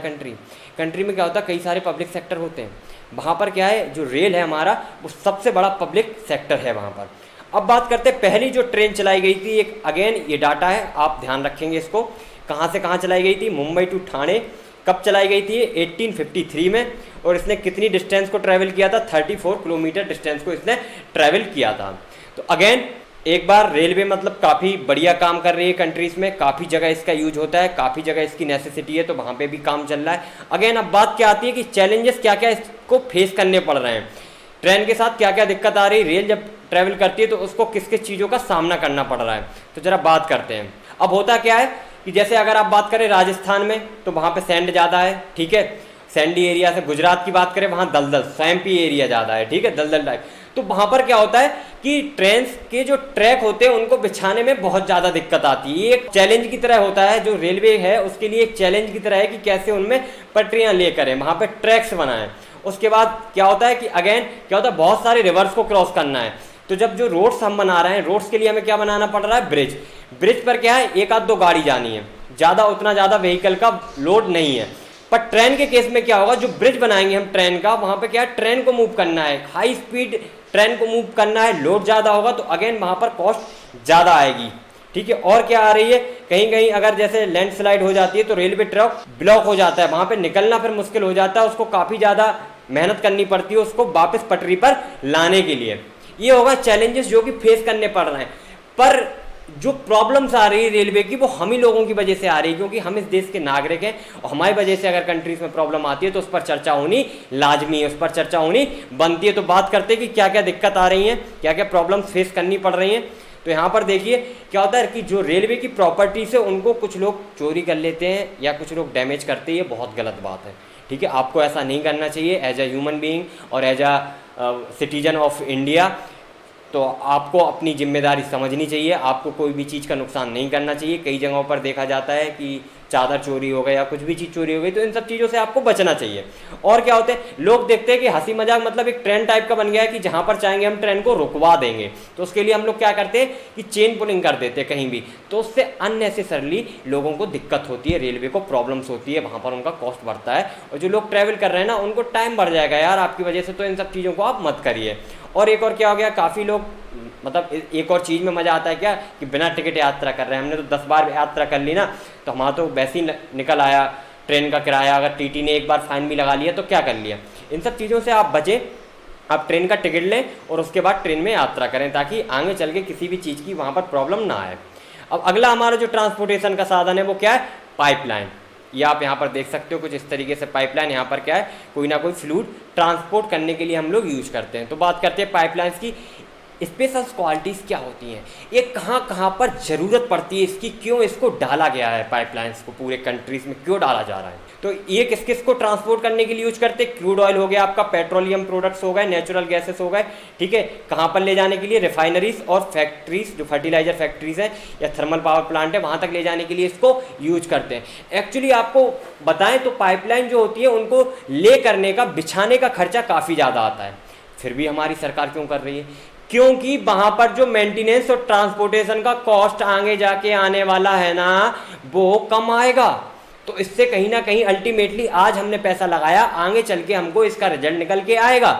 Speaker 1: country में क्या होता है, कई सारे पब्लिक सेक्टर होते हैं, वहाँ पर क्या है, जो रेल है हमारा वो सबसे बड़ा पब्लिक सेक्टर है वहाँ पर। अब बात करते हैं पहली जो ट्रेन चलाई गई थी, एक अगेन ये डाटा है, आप ध्यान रखेंगे इसको, कहाँ से कहाँ चलाई गई थी, मुंबई टू ठाणे, कब चलाई गई थी, 1853 में, और इसने कितनी डिस्टेंस को ट्रैवल किया था, 34 किलोमीटर डिस्टेंस को इसने ट्रैवल किया था। तो अगेन एक बार रेलवे मतलब काफ़ी बढ़िया काम कर रही है कंट्रीज़ में, काफ़ी जगह इसका यूज होता है, काफ़ी जगह इसकी नेसेसिटी है, तो वहाँ पे भी काम चल रहा है। अगेन अब बात क्या आती है कि चैलेंजेस क्या क्या इसको फेस करने पड़ रहे हैं, ट्रेन के साथ क्या क्या दिक्कत आ रही है, रेल जब ट्रैवल करती है तो उसको किस किस चीज़ों का सामना करना पड़ रहा है, तो ज़रा बात करते हैं। अब होता क्या है कि जैसे अगर आप बात करें राजस्थान में, तो वहाँ पर सैंड ज़्यादा है, ठीक है, सैंडी एरिया से। गुजरात की बात करें, वहाँ दलदल स्वैम्पी एरिया ज़्यादा है, ठीक है, दलदल टाइप। तो वहाँ पर क्या होता है कि ट्रेन के जो ट्रैक होते हैं उनको बिछाने में बहुत ज़्यादा दिक्कत आती है। ये एक चैलेंज की तरह होता है, जो रेलवे है उसके लिए एक चैलेंज की तरह है कि कैसे उनमें पटरियाँ ले करें, वहाँ पर ट्रैक्स बनाएं। उसके बाद क्या होता है कि अगेन क्या होता है, बहुत सारे रिवर्स को क्रॉस करना है, तो जब जो रोड्स हम बना रहे हैं, रोड्स के लिए हमें क्या बनाना पड़ रहा है, ब्रिज। ब्रिज पर क्या है, एक आध दो गाड़ी जानी है, ज़्यादा उतना ज़्यादा व्हीकल का लोड नहीं है। पर ट्रेन के केस में क्या होगा, जो ब्रिज बनाएंगे हम ट्रेन का, वहाँ पे क्या है, ट्रेन को मूव करना है, हाई स्पीड ट्रेन को मूव करना है, लोड ज़्यादा होगा, तो अगेन वहाँ पर कॉस्ट ज़्यादा आएगी, ठीक है। और क्या आ रही है, कहीं कहीं अगर जैसे लैंडस्लाइड हो जाती है तो रेलवे ट्रैक ब्लॉक हो जाता है, वहाँ पर निकलना फिर मुश्किल हो जाता है, उसको काफ़ी ज़्यादा मेहनत करनी पड़ती है उसको वापस पटरी पर लाने के लिए। ये होगा चैलेंजेस जो कि फेस करने पड़ रहे हैं। पर जो प्रॉब्लम्स आ रही है रेलवे की, वो हम ही लोगों की वजह से आ रही है, क्योंकि हम इस देश के नागरिक हैं, और हमारी वजह से अगर कंट्रीज में प्रॉब्लम आती है तो उस पर चर्चा होनी लाजमी है, उस पर चर्चा होनी बनती है। तो बात करते हैं कि क्या क्या दिक्कत आ रही हैं, क्या क्या प्रॉब्लम्स फेस करनी पड़ रही हैं। तो यहाँ पर देखिए क्या होता है कि जो रेलवे की प्रॉपर्टी से उनको कुछ लोग चोरी कर लेते हैं या कुछ लोग डैमेज करते हैं, ये बहुत गलत बात है। ठीक है, आपको ऐसा नहीं करना चाहिए एज अ ह्यूमन बीइंग और as a citizen of India. तो आपको अपनी जिम्मेदारी समझनी चाहिए, आपको कोई भी चीज़ का नुकसान नहीं करना चाहिए। कई जगहों पर देखा जाता है कि चादर चोरी हो गई या कुछ भी चीज़ चोरी हो गई, तो इन सब चीज़ों से आपको बचना चाहिए। और क्या होते हैं, लोग देखते हैं कि हंसी मजाक मतलब एक ट्रेंड टाइप का बन गया है कि जहाँ पर चाहेंगे हम ट्रेन को रुकवा देंगे, तो उसके लिए हम लोग क्या करते हैं कि चेन पुलिंग कर देते हैं कहीं भी, तो उससे अननेसेसरली लोगों को दिक्कत होती है, रेलवे को प्रॉब्लम्स होती है, वहाँ पर उनका कॉस्ट बढ़ता है, और जो लोग ट्रैवल कर रहे हैं ना उनको टाइम बढ़ जाएगा यार आपकी वजह से। तो इन सब चीज़ों को आप मत करिए। और एक और क्या हो गया, काफ़ी लोग मतलब एक और चीज़ में मज़ा आता है क्या कि बिना टिकट यात्रा कर रहे हैं। हमने तो 10 बार यात्रा कर ली ना, तो हमारा तो वैसे ही निकल आया ट्रेन का किराया। अगर टीटी ने एक बार फाइन भी लगा लिया तो क्या कर लिया। इन सब चीज़ों से आप बचें, आप ट्रेन का टिकट लें और उसके बाद ट्रेन में यात्रा करें, ताकि आगे चल के किसी भी चीज़ की वहाँ पर प्रॉब्लम ना आए। अब अगला हमारा जो ट्रांसपोर्टेशन का साधन है वो क्या है, पाइपलाइन। ये आप यहाँ पर देख सकते हो कुछ इस तरीके से पाइपलाइन। यहाँ पर क्या है, कोई ना कोई फ्लूइड ट्रांसपोर्ट करने के लिए हम लोग यूज करते हैं। तो बात करते हैं पाइपलाइंस की स्पेशल क्वालिटीज़ क्या होती हैं, ये कहाँ कहाँ पर ज़रूरत पड़ती है इसकी, क्यों इसको डाला गया है पाइपलाइंस को, पूरे कंट्रीज़ में क्यों डाला जा रहा है। तो ये किस किस को ट्रांसपोर्ट करने के लिए यूज करते हैं, क्रूड ऑयल हो गया आपका, पेट्रोलियम प्रोडक्ट्स हो गए, नेचुरल गैसेस हो गए। ठीक है, कहाँ पर ले जाने के लिए, रिफाइनरीज और फैक्ट्रीज, जो फर्टिलाइजर फैक्ट्रीज हैं या थर्मल पावर प्लांट है, वहाँ तक ले जाने के लिए इसको यूज करते हैं। एक्चुअली आपको बताएं तो पाइपलाइन जो होती है उनको ले करने का, बिछाने का खर्चा काफ़ी ज़्यादा आता है, फिर भी हमारी सरकार क्यों कर रही है, क्योंकि वहां पर जो मेंटेनेंस और ट्रांसपोर्टेशन का कॉस्ट आगे जाके आने वाला है ना, वो कम आएगा। तो इससे कहीं ना कहीं अल्टीमेटली आज हमने पैसा लगाया, आगे चल के हमको इसका रिजल्ट निकल के आएगा।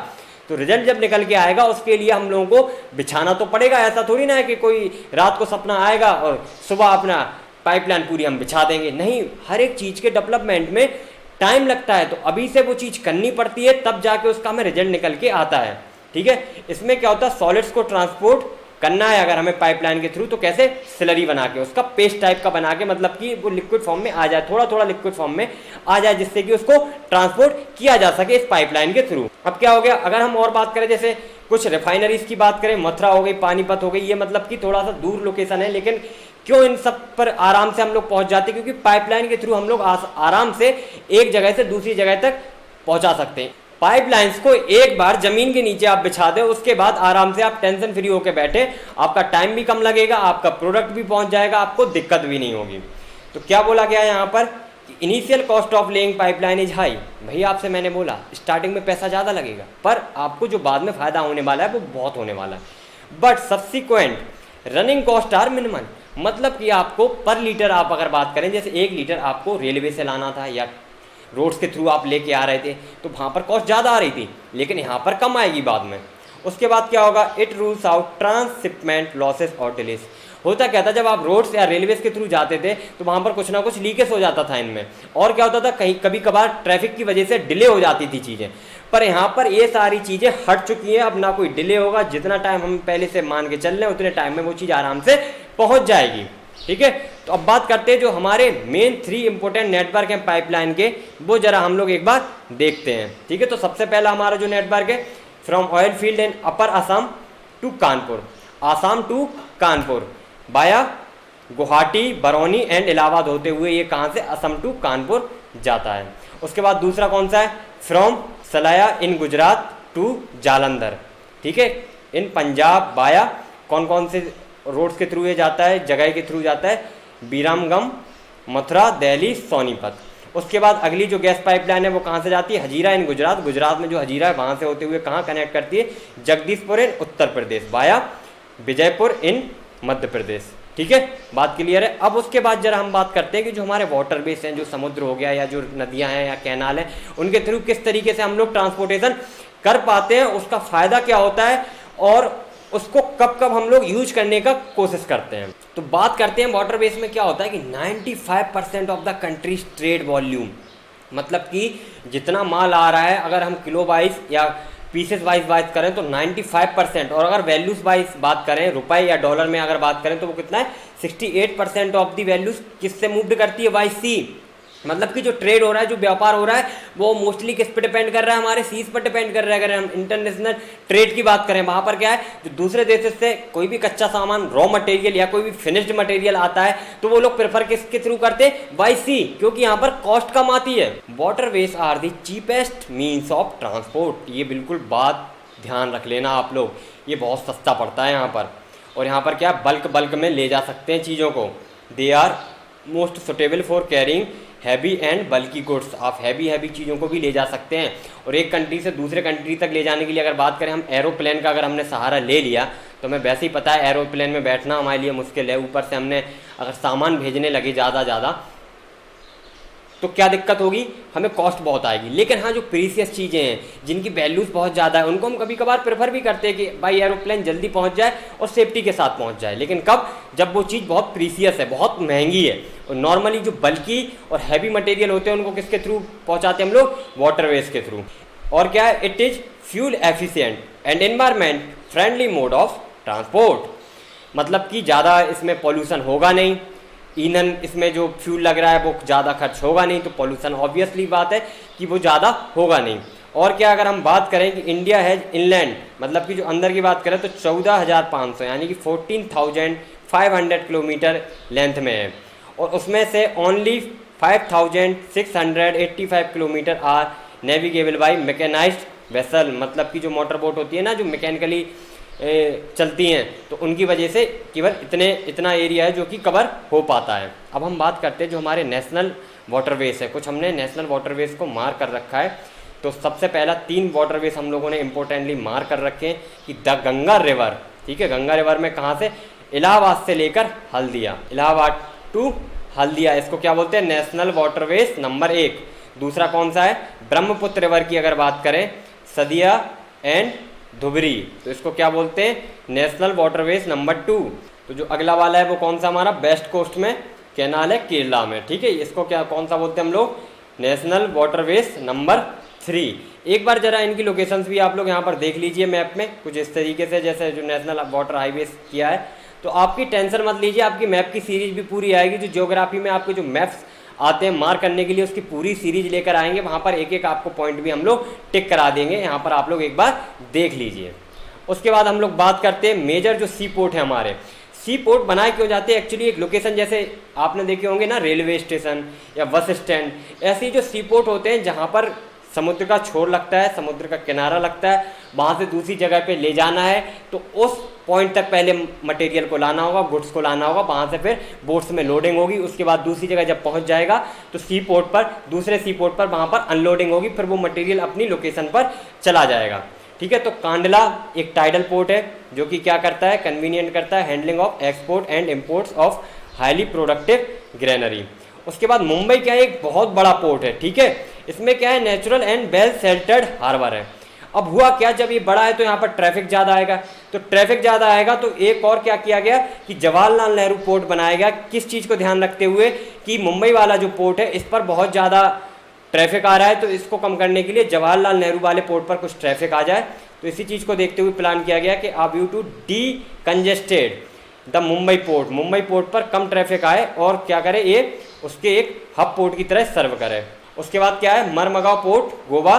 Speaker 1: तो रिजल्ट जब निकल के आएगा उसके लिए हम लोगों को बिछाना तो पड़ेगा। ऐसा थोड़ी ना है कि कोई रात को सपना आएगा और सुबह अपना पाइपलाइन पूरी हम बिछा देंगे, नहीं। हर एक चीज़ के डेवलपमेंट में टाइम लगता है, तो अभी से वो चीज़ करनी पड़ती है, तब जाके उसका हमें रिजल्ट निकल के आता है। ठीक है, इसमें क्या होता है, सॉलिड्स को ट्रांसपोर्ट करना है अगर हमें पाइपलाइन के थ्रू, तो कैसे, स्लरी बना के, उसका पेस्ट टाइप का बना के, मतलब कि वो लिक्विड फॉर्म में आ जाए, थोड़ा थोड़ा लिक्विड फॉर्म में आ जाए, जिससे कि उसको ट्रांसपोर्ट किया जा सके इस पाइपलाइन के थ्रू। अब क्या हो गया, अगर हम और बात करें, जैसे कुछ रिफाइनरीज की बात करें, मथुरा हो गई, पानीपत हो गई, ये मतलब कि थोड़ा सा दूर लोकेशन है, लेकिन क्यों इन सब पर आराम से हम लोग पहुंच जाते हैं, क्योंकि पाइपलाइन के थ्रू हम लोग आराम से एक जगह से दूसरी जगह तक पहुंचा सकते हैं। पाइपलाइंस को एक बार जमीन के नीचे आप बिछा दें, उसके बाद आराम से आप टेंशन फ्री होकर बैठे, आपका टाइम भी कम लगेगा, आपका प्रोडक्ट भी पहुंच जाएगा, आपको दिक्कत भी नहीं होगी। तो क्या बोला गया यहाँ पर, initial cost of laying pipeline is high. भैया आपसे मैंने बोला स्टार्टिंग में पैसा ज़्यादा लगेगा, पर आपको जो बाद में फ़ायदा होने वाला है वो बहुत होने वाला है। But subsequent running cost are minimum, मतलब कि आपको पर लीटर आप अगर बात करें, जैसे 1 लीटर आपको रेलवे से लाना था या रोड्स के थ्रू आप लेके आ रहे थे, तो वहाँ पर कॉस्ट ज़्यादा आ रही थी, लेकिन यहाँ पर कम आएगी बाद में। उसके बाद क्या होगा, it rules out transshipment losses और डिलेस। होता क्या था, जब आप रोड्स या रेलवेज के थ्रू जाते थे तो वहाँ पर कुछ ना कुछ लीकेज हो जाता था इनमें, और क्या होता था, कहीं कभी कभार ट्रैफिक की वजह से डिले हो जाती थी चीज़ें। पर यहाँ पर ये सारी चीज़ें हट चुकी हैं, अब ना कोई डिले होगा, जितना टाइम हम पहले से मान के चल रहे हैं उतने टाइम में वो चीज़ आराम से पहुँच जाएगी। ठीक है, तो अब बात करते हैं जो हमारे मेन 3 इंपॉर्टेंट नेटवर्क हैं पाइपलाइन के, वो जरा हम लोग एक बार देखते हैं। ठीक है, तो सबसे पहला हमारा जो नेटवर्क है, from oil field in upper Assam to Kanpur, Assam to Kanpur, via Guwahati, Barauni and Allahabad होते हुए ये कहाँ से, असम टू कानपुर जाता है। उसके बाद दूसरा कौन सा है, from Salaya in Gujarat to Jalandhar. ठीक है, इन पंजाब बाया कौन कौन से रोड्स के थ्रू ये जाता है, जगह के थ्रू जाता है, बीरामगम, मथुरा, दिल्ली, सोनीपत। उसके बाद अगली जो गैस पाइपलाइन है वो कहाँ से जाती है, हजीरा इन गुजरात, गुजरात में जो हजीरा है वहाँ से होते हुए कहाँ कनेक्ट करती है, जगदीशपुर इन उत्तर प्रदेश, बाया विजयपुर इन मध्य प्रदेश। ठीक है, बात क्लियर है। अब उसके बाद जरा हम बात करते हैं कि जो हमारे वाटर बेस हैं, जो समुद्र हो गया या जो नदियाँ हैं या कैनाल हैं, उनके थ्रू किस तरीके से हम लोग ट्रांसपोर्टेशन कर पाते हैं, उसका फ़ायदा क्या होता है और उसको कब कब हम लोग यूज करने का कोशिश करते हैं। तो बात करते हैं वाटर बेस में क्या होता है कि 95% of the countries trade volume, मतलब कि जितना माल आ रहा है, अगर हम किलो वाइज या पीसेस वाइज बात करें तो 95%, और अगर वैल्यूज वाइज बात करें, रुपए या डॉलर में अगर बात करें तो वो कितना है, 68% ऑफ द वैल्यूज किससे मूव्ड करती है, बाई सी। मतलब कि जो ट्रेड हो रहा है, जो व्यापार हो रहा है, वो मोस्टली किस पे डिपेंड कर रहा है, हमारे सीज पर डिपेंड कर रहा है। अगर हम इंटरनेशनल ट्रेड की बात करें, वहाँ पर क्या है, जो दूसरे देश से कोई भी कच्चा सामान, रॉ मटेरियल या कोई भी फिनिश्ड मटेरियल आता है, तो वो लोग प्रेफर किसके थ्रू करते हैं, बाई सी, क्योंकि यहाँ पर कॉस्ट कम आती है। Waterways are the cheapest means of transport, ये बिल्कुल बात ध्यान रख लेना आप लोग, ये बहुत सस्ता पड़ता है यहाँ पर। और यहाँ पर क्या बल्क बल्क में ले जा सकते हैं चीज़ों को। They are most suitable for carrying heavy and bulky goods, आप हैवी चीज़ों को भी ले जा सकते हैं। और एक कंट्री से दूसरे कंट्री तक ले जाने के लिए अगर बात करें हम एरोप्लेन का, अगर हमने सहारा ले लिया तो हमें वैसे ही पता है एरोप्लेन में बैठना हमारे लिए मुश्किल है, ऊपर से हमने अगर सामान भेजने लगे ज़्यादा तो क्या दिक्कत होगी, हमें कॉस्ट बहुत आएगी। लेकिन हाँ, जो प्रीसियस चीज़ें हैं, जिनकी वैल्यूज़ बहुत ज़्यादा है, उनको हम कभी कभार प्रेफर भी करते हैं कि भाई एरोप्लेन जल्दी पहुँच जाए और सेफ्टी के साथ पहुँच जाए। लेकिन कब, जब वो चीज़ बहुत प्रीसियस है, बहुत महंगी है। और नॉर्मली जो बल्कि और हैवी मटेरियल होते हैं उनको किसके थ्रू पहुँचाते हैं हम लोग, वाटरवेज के थ्रू। और क्या है, it is fuel efficient and environment friendly mode of transport, मतलब कि ज़्यादा इसमें पॉल्यूशन होगा नहीं, ईंधन इसमें जो फ्यूल लग रहा है वो ज़्यादा खर्च होगा नहीं, तो पॉल्यूशन ऑब्वियसली बात है कि वो ज़्यादा होगा नहीं। और क्या, अगर हम बात करें कि इंडिया है इनलैंड, मतलब कि जो अंदर की बात करें तो 14,500 यानी कि 14,500 किलोमीटर लेंथ में है। और उसमें से only 5,685 kilometre are navigable by mechanised vessel, मतलब कि जो मोटर बोट होती है ना, जो मैकेनिकली चलती हैं, तो उनकी वजह से केवल इतना एरिया है जो कि कवर हो पाता है। अब हम बात करते हैं जो हमारे नेशनल वाटरवेज है, कुछ हमने नेशनल वाटरवेज को मार्क कर रखा है। तो सबसे पहला 3 वाटरवेज हम लोगों ने इंपॉर्टेंटली मार्क कर रखे हैं कि द गंगा रिवर, ठीक है, गंगा रिवर में कहाँ से, इलाहाबाद से लेकर हल्दिया, इलाहाबाद टू हल्दिया, इसको क्या बोलते हैं, नेशनल वाटरवेज नंबर 1। दूसरा कौन सा है, ब्रह्मपुत्र रिवर की अगर बात करें, सदिया एंड धुबरी, तो इसको क्या बोलते हैं, नेशनल वाटरवेज नंबर 2। तो जो अगला वाला है वो कौन सा, हमारा वेस्ट कोस्ट में कैनाल है केरला में, ठीक है, इसको क्या कौन सा बोलते हैं हम लोग, नेशनल वाटरवेज नंबर 3। एक बार जरा इनकी लोकेशंस भी आप लोग यहाँ पर देख लीजिए मैप में, कुछ इस तरीके से, जैसे जो नेशनल वाटर हाईवे किया है। तो आपकी टेंशन मत लीजिए, आपकी मैप की सीरीज भी पूरी आएगी। जो ज्योग्राफी में आपके जो मैप्स आते हैं मार्क करने के लिए, उसकी पूरी सीरीज लेकर आएंगे, वहाँ पर एक एक आपको पॉइंट भी हम लोग टिक करा देंगे, यहाँ पर आप लोग एक बार देख लीजिए। उसके बाद हम लोग बात करते हैं मेजर जो सी पोर्ट है हमारे, सी पोर्ट बनाए क्यों जाते हैं, एक्चुअली एक लोकेशन, जैसे आपने देखे होंगे ना रेलवे स्टेशन या बस स्टैंड, ऐसे ही जो सी पोर्ट होते हैं जहाँ पर समुद्र का छोर लगता है, समुद्र का किनारा लगता है, वहाँ से दूसरी जगह पे ले जाना है, तो उस पॉइंट तक पहले मटेरियल को लाना होगा, गुड्स को लाना होगा, वहाँ से फिर बोट्स में लोडिंग होगी, उसके बाद दूसरी जगह जब पहुँच जाएगा तो सी पोर्ट पर, दूसरे सी पोर्ट पर वहाँ पर अनलोडिंग होगी, फिर वो मटेरियल अपनी लोकेशन पर चला जाएगा, ठीक है। तो कांडला एक टाइडल पोर्ट है जो कि क्या करता है, कन्वीनियंट करता है handling of export and imports of highly productive granary. उसके बाद मुंबई क्या है, एक बहुत बड़ा पोर्ट है, ठीक है, इसमें क्या है, natural and well sheltered harbour है। अब हुआ क्या, जब ये बड़ा है तो यहाँ पर ट्रैफिक ज़्यादा आएगा, तो ट्रैफिक ज़्यादा आएगा तो एक और क्या किया गया कि जवाहरलाल नेहरू पोर्ट बनाया गया, किस चीज़ को ध्यान रखते हुए कि मुंबई वाला जो पोर्ट है इस पर बहुत ज़्यादा ट्रैफिक आ रहा है, तो इसको कम करने के लिए जवाहरलाल नेहरू वाले पोर्ट पर कुछ ट्रैफिक आ जाए, तो इसी चीज़ को देखते हुए प्लान किया गया कि आप you to de congested the Mumbai port, Mumbai port पर कम ट्रैफिक आए और क्या करे, ये उसके एक हब पोर्ट की तरह सर्व करे। उसके बाद क्या है, मरमगांव पोर्ट गोवा,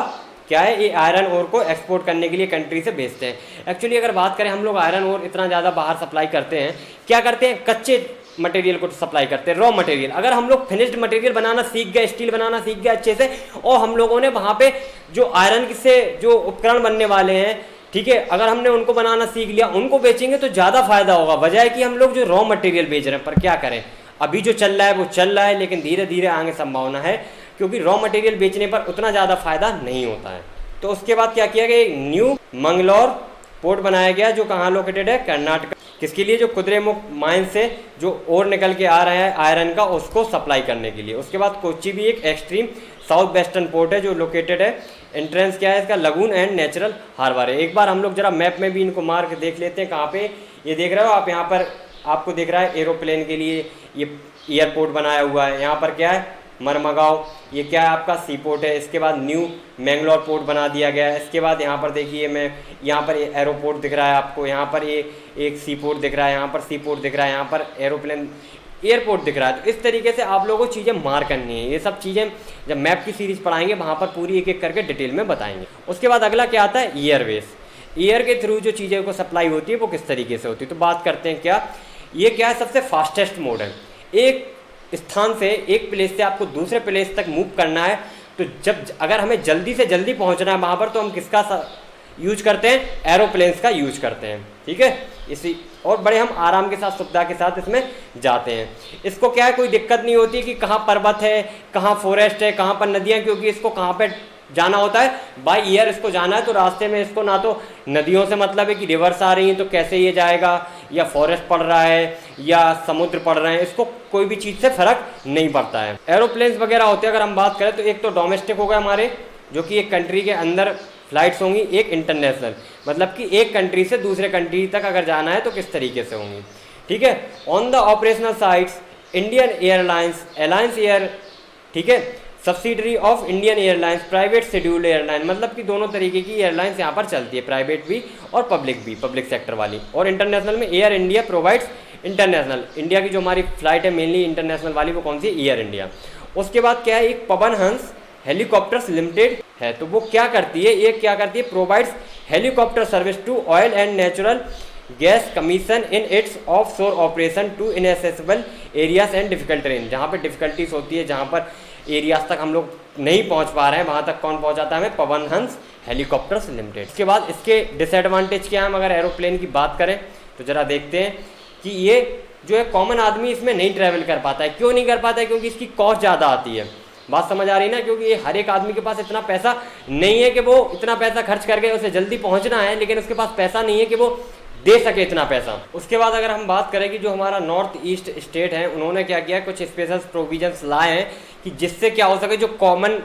Speaker 1: क्या है, ये आयरन ओर को एक्सपोर्ट करने के लिए कंट्री से भेजते हैं। एक्चुअली अगर बात करें हम लोग आयरन ओर इतना ज़्यादा बाहर सप्लाई करते हैं, क्या करते हैं, कच्चे मटेरियल को सप्लाई करते हैं, रॉ मटेरियल। अगर हम लोग फिनिश्ड मटेरियल बनाना सीख गए, स्टील बनाना सीख गए अच्छे से, और हम लोगों ने वहाँ पे जो आयरन से जो उपकरण बनने वाले हैं, ठीक है, अगर हमने उनको बनाना सीख लिया, उनको बेचेंगे तो ज़्यादा फायदा होगा, बजाय कि हम लोग जो रॉ मटेरियल बेच रहे हैं। पर क्या करें, अभी जो चल रहा है वो चल रहा है, लेकिन धीरे धीरे आगे संभावना है, क्योंकि रॉ मटेरियल बेचने पर उतना ज़्यादा फायदा नहीं होता है। तो उसके बाद क्या किया गया, न्यू मंगलौर पोर्ट बनाया गया, जो कहाँ लोकेटेड है, कर्नाटक, किसके लिए, जो कुद्रेमुख माइन से जो ओर निकल के आ रहा है आयरन का, उसको सप्लाई करने के लिए। उसके बाद कोच्चि भी एक एक्सट्रीम साउथ वेस्टर्न पोर्ट है जो लोकेटेड है, एंट्रेंस क्या है इसका, लगून एंड नेचुरल हार्बर है। एक बार हम लोग जरा मैप में भी इनको मार्क देख लेते हैं, कहाँ पे ये देख रहे हो आप, यहाँ पर आपको दिख रहा है एरोप्लेन के लिए ये एयरपोर्ट बनाया हुआ है। यहाँ पर क्या है, मरमगांव, ये क्या है आपका सी पोर्ट है। इसके बाद न्यू मैंगलोर पोर्ट बना दिया गया है। इसके बाद यहाँ पर देखिए, मैं यहाँ पर एरोपोर्ट दिख रहा है आपको, यहाँ पर ये एक सी पोर्ट दिख रहा है, यहाँ पर सी पोर्ट दिख रहा है, यहाँ पर एरोप्लेन एयरपोर्ट दिख रहा है। तो इस तरीके से आप लोगों को चीज़ें मार करनी है। ये सब चीज़ें जब मैप की सीरीज पढ़ाएंगे वहाँ पर पूरी एक एक करके डिटेल में बताएंगे। उसके बाद अगला क्या आता है, एयरवेज। एयर के थ्रू जो चीज़ें को सप्लाई होती है वो किस तरीके से होती है। तो बात करते हैं क्या, ये क्या है, सबसे फास्टेस्ट मोड है। एक स्थान से, एक प्लेस से आपको दूसरे प्लेस तक मूव करना है, तो जब अगर हमें जल्दी से जल्दी पहुंचना है वहाँ पर, तो हम किसका यूज करते हैं, एरोप्लेन्स का यूज करते हैं। ठीक है, इसी और बड़े हम आराम के साथ, सुविधा के साथ इसमें जाते हैं। इसको क्या है, कोई दिक्कत नहीं होती कि कहाँ पर्वत है, कहाँ फॉरेस्ट है, कहाँ पर नदियाँ, क्योंकि इसको कहाँ पे जाना होता है, बाय एयर इसको जाना है। तो रास्ते में इसको ना तो नदियों से मतलब है कि रिवर्स आ रही हैं तो कैसे ये जाएगा, या फॉरेस्ट पड़ रहा है या समुद्र पड़ रहे हैं, इसको कोई भी चीज़ से फर्क नहीं पड़ता है। एरोप्लेन्स वगैरह होते हैं अगर हम बात करें तो एक तो डोमेस्टिक हो गए हमारे, जो कि एक कंट्री के अंदर फ्लाइट्स होंगी, एक इंटरनेशनल, मतलब कि एक कंट्री से दूसरे कंट्री तक अगर जाना है तो किस तरीके से होंगी। ठीक है, on the operational sites Indian airlines, alliance air, ठीक है, subsidiary of Indian airlines, private scheduled airline, मतलब कि दोनों तरीके की एयरलाइंस यहाँ पर चलती है, प्राइवेट भी और पब्लिक भी, पब्लिक सेक्टर वाली। और इंटरनेशनल में air India provides international, India की जो हमारी फ्लाइट है मेनली इंटरनेशनल वाली, वो कौन सी, एयर इंडिया। उसके बाद क्या है, एक पवन हंस हेलीकॉप्टर्स लिमिटेड है, तो वो क्या करती है, ये क्या करती है, provides helicopter service to oil and natural gas commission in its offshore operation to inaccessible areas and difficult terrain. जहाँ पर डिफिकल्टीज होती है, जहाँ पर एरियाज तक हम लोग नहीं पहुँच पा रहे हैं, वहाँ तक कौन पहुँचाता है हमें, पवन हंस हेलीकॉप्टर्स लिमिटेड। इसके बाद इसके डिसएडवांटेज क्या है, अगर एरोप्लेन की बात करें तो जरा देखते हैं कि ये जो है कॉमन आदमी इसमें नहीं ट्रैवल कर पाता है। क्यों नहीं कर पाता है, क्योंकि इसकी कॉस्ट ज़्यादा आती है। बात समझ आ रही ना, क्योंकि ये हर एक आदमी के पास इतना पैसा नहीं है कि वो इतना पैसा खर्च करके उसे जल्दी पहुंचना है, लेकिन उसके पास पैसा नहीं है कि वो दे सके इतना पैसा। उसके बाद अगर हम बात करें कि जो हमारा नॉर्थ ईस्ट स्टेट है, उन्होंने क्या किया, कुछ स्पेशल प्रोविजंस लाए हैं कि जिससे क्या हो सके, जो कॉमन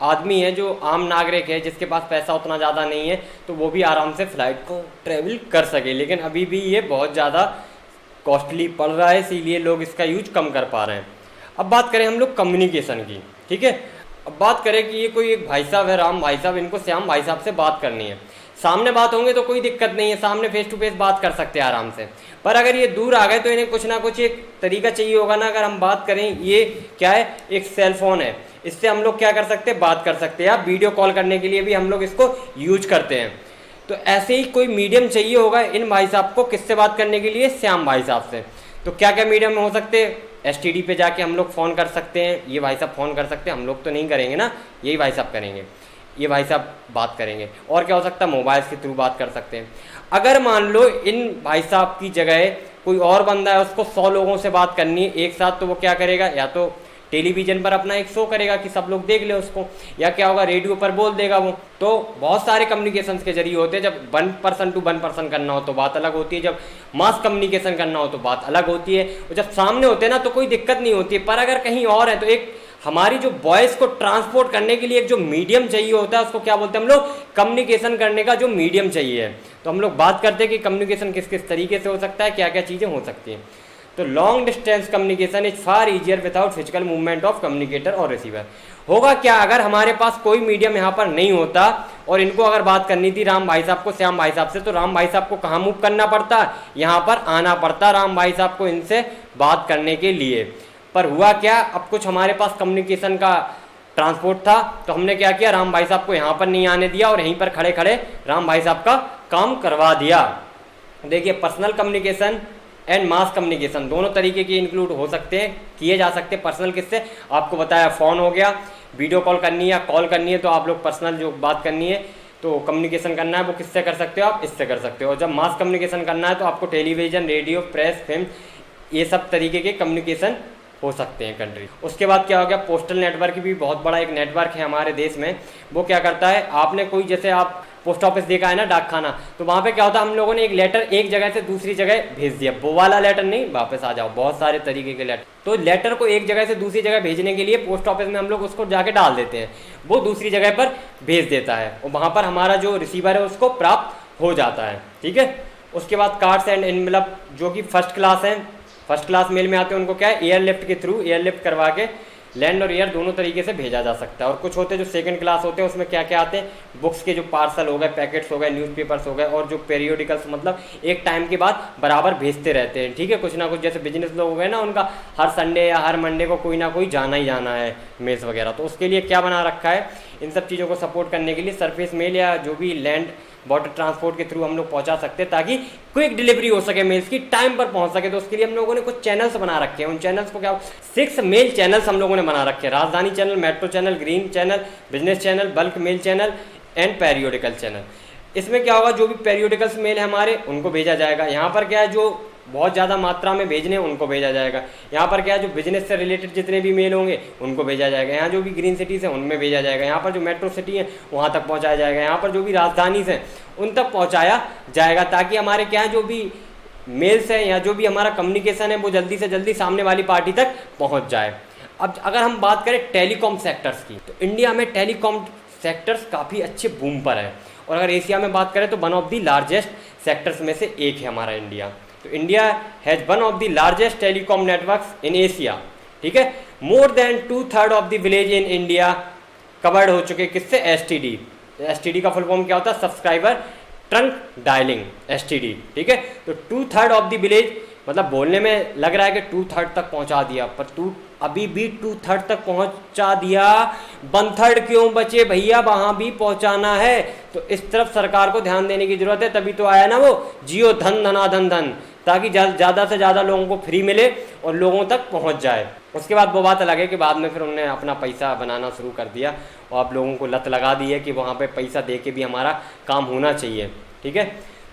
Speaker 1: आदमी है, जो आम नागरिक है, जिसके पास पैसा उतना ज़्यादा नहीं है, तो वो भी आराम से फ्लाइट को ट्रेवल कर सके। लेकिन अभी भी ये बहुत ज़्यादा कॉस्टली पड़ रहा है, इसीलिए लोग इसका यूज कम कर पा रहे हैं। अब बात करें हम लोग कम्युनिकेशन की, ठीक है। अब बात करें कि ये कोई एक भाई साहब है, राम भाई साहब, इनको श्याम भाई साहब से बात करनी है। सामने बात होंगे तो कोई दिक्कत नहीं है, सामने फेस टू फेस बात कर सकते हैं आराम से। पर अगर ये दूर आ गए तो इन्हें कुछ ना कुछ एक तरीका चाहिए होगा ना। अगर हम बात करें, ये क्या है, एक सेल फोन है, इससे हम लोग क्या कर सकते हैं, बात कर सकते हैं। या वीडियो कॉल करने के लिए भी हम लोग इसको यूज करते हैं। तो ऐसे ही कोई मीडियम चाहिए होगा इन भाई साहब को, किससे बात करने के लिए, श्याम भाई साहब से। तो क्या क्या मीडियम हो सकते हैं, STD पे जाके हम लोग फ़ोन कर सकते हैं, ये भाई साहब फ़ोन कर सकते हैं, हम लोग तो नहीं करेंगे ना, यही भाई साहब करेंगे, ये भाई साहब बात करेंगे। और क्या हो सकता है, मोबाइल के थ्रू बात कर सकते हैं। अगर मान लो इन भाई साहब की जगह कोई और बंदा है, उसको 100 लोगों से बात करनी है एक साथ, तो वो क्या करेगा, या तो टेलीविज़न पर अपना एक शो करेगा कि सब लोग देख ले उसको, या क्या होगा, रेडियो पर बोल देगा वो। तो बहुत सारे कम्युनिकेशन के जरिए होते हैं। जब 1 पर्सन टू 1 पर्सन करना हो तो बात अलग होती है, जब मास कम्युनिकेशन करना हो तो बात अलग होती है, और जब सामने होते हैं ना तो कोई दिक्कत नहीं होती है। पर अगर कहीं और है तो एक हमारी जो वॉइस को ट्रांसपोर्ट करने के लिए एक जो मीडियम चाहिए होता है, उसको क्या बोलते हैं हम लोग, कम्युनिकेशन करने का जो मीडियम चाहिए। तो हम लोग बात करते हैं कि कम्युनिकेशन किस किस तरीके से हो सकता है, क्या क्या चीज़ें हो सकती हैं। तो long distance communication is far easier without physical movement of communicator और रिसीवर। होगा क्या, अगर हमारे पास कोई मीडियम यहाँ पर नहीं होता और इनको अगर बात करनी थी राम भाई साहब को श्याम भाई साहब से, तो राम भाई साहब को कहाँ मूव करना पड़ता, यहाँ पर आना पड़ता राम भाई साहब को इनसे बात करने के लिए। पर हुआ क्या, अब कुछ हमारे पास कम्युनिकेशन का ट्रांसपोर्ट था, तो हमने क्या किया, राम भाई साहब को यहाँ पर नहीं आने दिया और यहीं पर खड़े खड़े राम भाई साहब का काम करवा दिया। देखिए, personal communication and mass communication दोनों तरीके के इंक्लूड हो सकते हैं, किए जा सकते हैं। पर्सनल किससे, आपको बताया फ़ोन हो गया, वीडियो कॉल करनी है या कॉल करनी है तो आप लोग पर्सनल जो बात करनी है तो कम्युनिकेशन करना है वो किससे कर सकते हो, आप इससे कर सकते हो। जब मास कम्युनिकेशन करना है तो आपको टेलीविज़न, रेडियो, प्रेस, फिल्म, ये सब तरीके के कम्युनिकेशन हो सकते हैं कंट्री। उसके बाद क्या हो गया, पोस्टल नेटवर्क भी बहुत बड़ा एक नेटवर्क है हमारे देश में। वो क्या करता है, आपने कोई, जैसे आप पोस्ट ऑफिस देखा है ना, डाकखाना, तो वहाँ पे क्या होता है, हम लोगों ने एक लेटर एक जगह से दूसरी जगह भेज दिया, वो वाला लेटर नहीं, वापस आ जाओ, बहुत सारे तरीके के लेटर। तो लेटर को एक जगह से दूसरी जगह भेजने के लिए पोस्ट ऑफिस में हम लोग उसको जाके डाल देते हैं, वो दूसरी जगह पर भेज देता है और वहाँ पर हमारा जो रिसीवर है उसको प्राप्त हो जाता है, ठीक है। उसके बाद कार्ड्स एंड एनवेलप जो कि फर्स्ट क्लास हैं, फर्स्ट क्लास मेल में आते हैं, उनको क्या है, एयरलिफ्ट के थ्रू एयरलिफ्ट करवा के लैंड और एयर दोनों तरीके से भेजा जा सकता है। और कुछ होते हैं जो सेकंड क्लास होते हैं, उसमें क्या क्या आते हैं, बुक्स के जो पार्सल हो गए, पैकेट्स हो गए, न्यूज़पेपर्स हो गए, और जो पेरियोडिकल्स मतलब एक टाइम के बाद बराबर भेजते रहते हैं, ठीक है। कुछ ना कुछ जैसे बिजनेस लोग हो गए ना, उनका हर संडे या हर मंडे को कोई ना कोई जाना ही जाना है मेल्स वगैरह, तो उसके लिए क्या बना रखा है, इन सब चीज़ों को सपोर्ट करने के लिए सरफेस मेल या जो भी लैंड वाटर ट्रांसपोर्ट के थ्रू हम लोग पहुंचा सकते हैं, ताकि क्विक डिलीवरी हो सके, मेल्स की टाइम पर पहुंच सके। तो उसके लिए हम लोगों ने कुछ चैनल्स बना रखे हैं। उन चैनल्स को क्या, 6 मेल चैनल्स हम लोगों ने बना रखे हैं। Rajdhani channel, metro channel, green channel, business channel, bulk mail channel and periodical channel. इसमें क्या होगा, जो भी पेरियोडिकल्स मेल है हमारे, उनको भेजा जाएगा। यहाँ पर क्या है, जो बहुत ज़्यादा मात्रा में भेजने उनको भेजा जाएगा। यहाँ पर क्या है, जो बिजनेस से रिलेटेड जितने भी मेल होंगे उनको भेजा जाएगा। यहाँ जो भी ग्रीन सिटीज़ हैं उनमें भेजा जाएगा। यहाँ पर जो मेट्रो सिटी है वहाँ तक पहुँचाया जाएगा। यहाँ पर जो भी राजधानी हैं उन तक पहुँचाया जाएगा, ताकि हमारे क्या है, जो भी मेल्स हैं या जो भी हमारा कम्युनिकेशन है वो जल्दी से जल्दी सामने वाली पार्टी तक पहुँच जाए। अब अगर हम बात करें टेलीकॉम सेक्टर्स की, तो इंडिया में टेलीकॉम सेक्टर्स काफ़ी अच्छे बूम पर है। और अगर एशिया में बात करें तो one of the largest sectors में से एक है हमारा इंडिया। तो India has one of the largest telecom networks in Asia, ठीक है। More than 2/3 of the village in India covered हो चुके, किससे, एसटीडी। एसटीडी का फुल फॉर्म क्या होता है, सब्सक्राइबर ट्रंक डायलिंग, एसटीडी, ठीक है। तो 2/3 ऑफ द विलेज, मतलब बोलने में लग रहा है कि 2/3 तक पहुंचा दिया, पर अभी भी 2/3 तक पहुंचा दिया, 1/3 क्यों बचे भैया, वहां भी पहुंचाना है। तो इस तरफ सरकार को ध्यान देने की जरूरत है। तभी तो आया ना वो जियो धन धनाधन धन, ताकि ज़्यादा से ज़्यादा लोगों को फ्री मिले और लोगों तक पहुंच जाए। उसके बाद वो बात अलग है कि बाद में फिर उन्होंने अपना पैसा बनाना शुरू कर दिया और आप लोगों को लत लगा दी है कि वहाँ पे पैसा दे के भी हमारा काम होना चाहिए, ठीक है।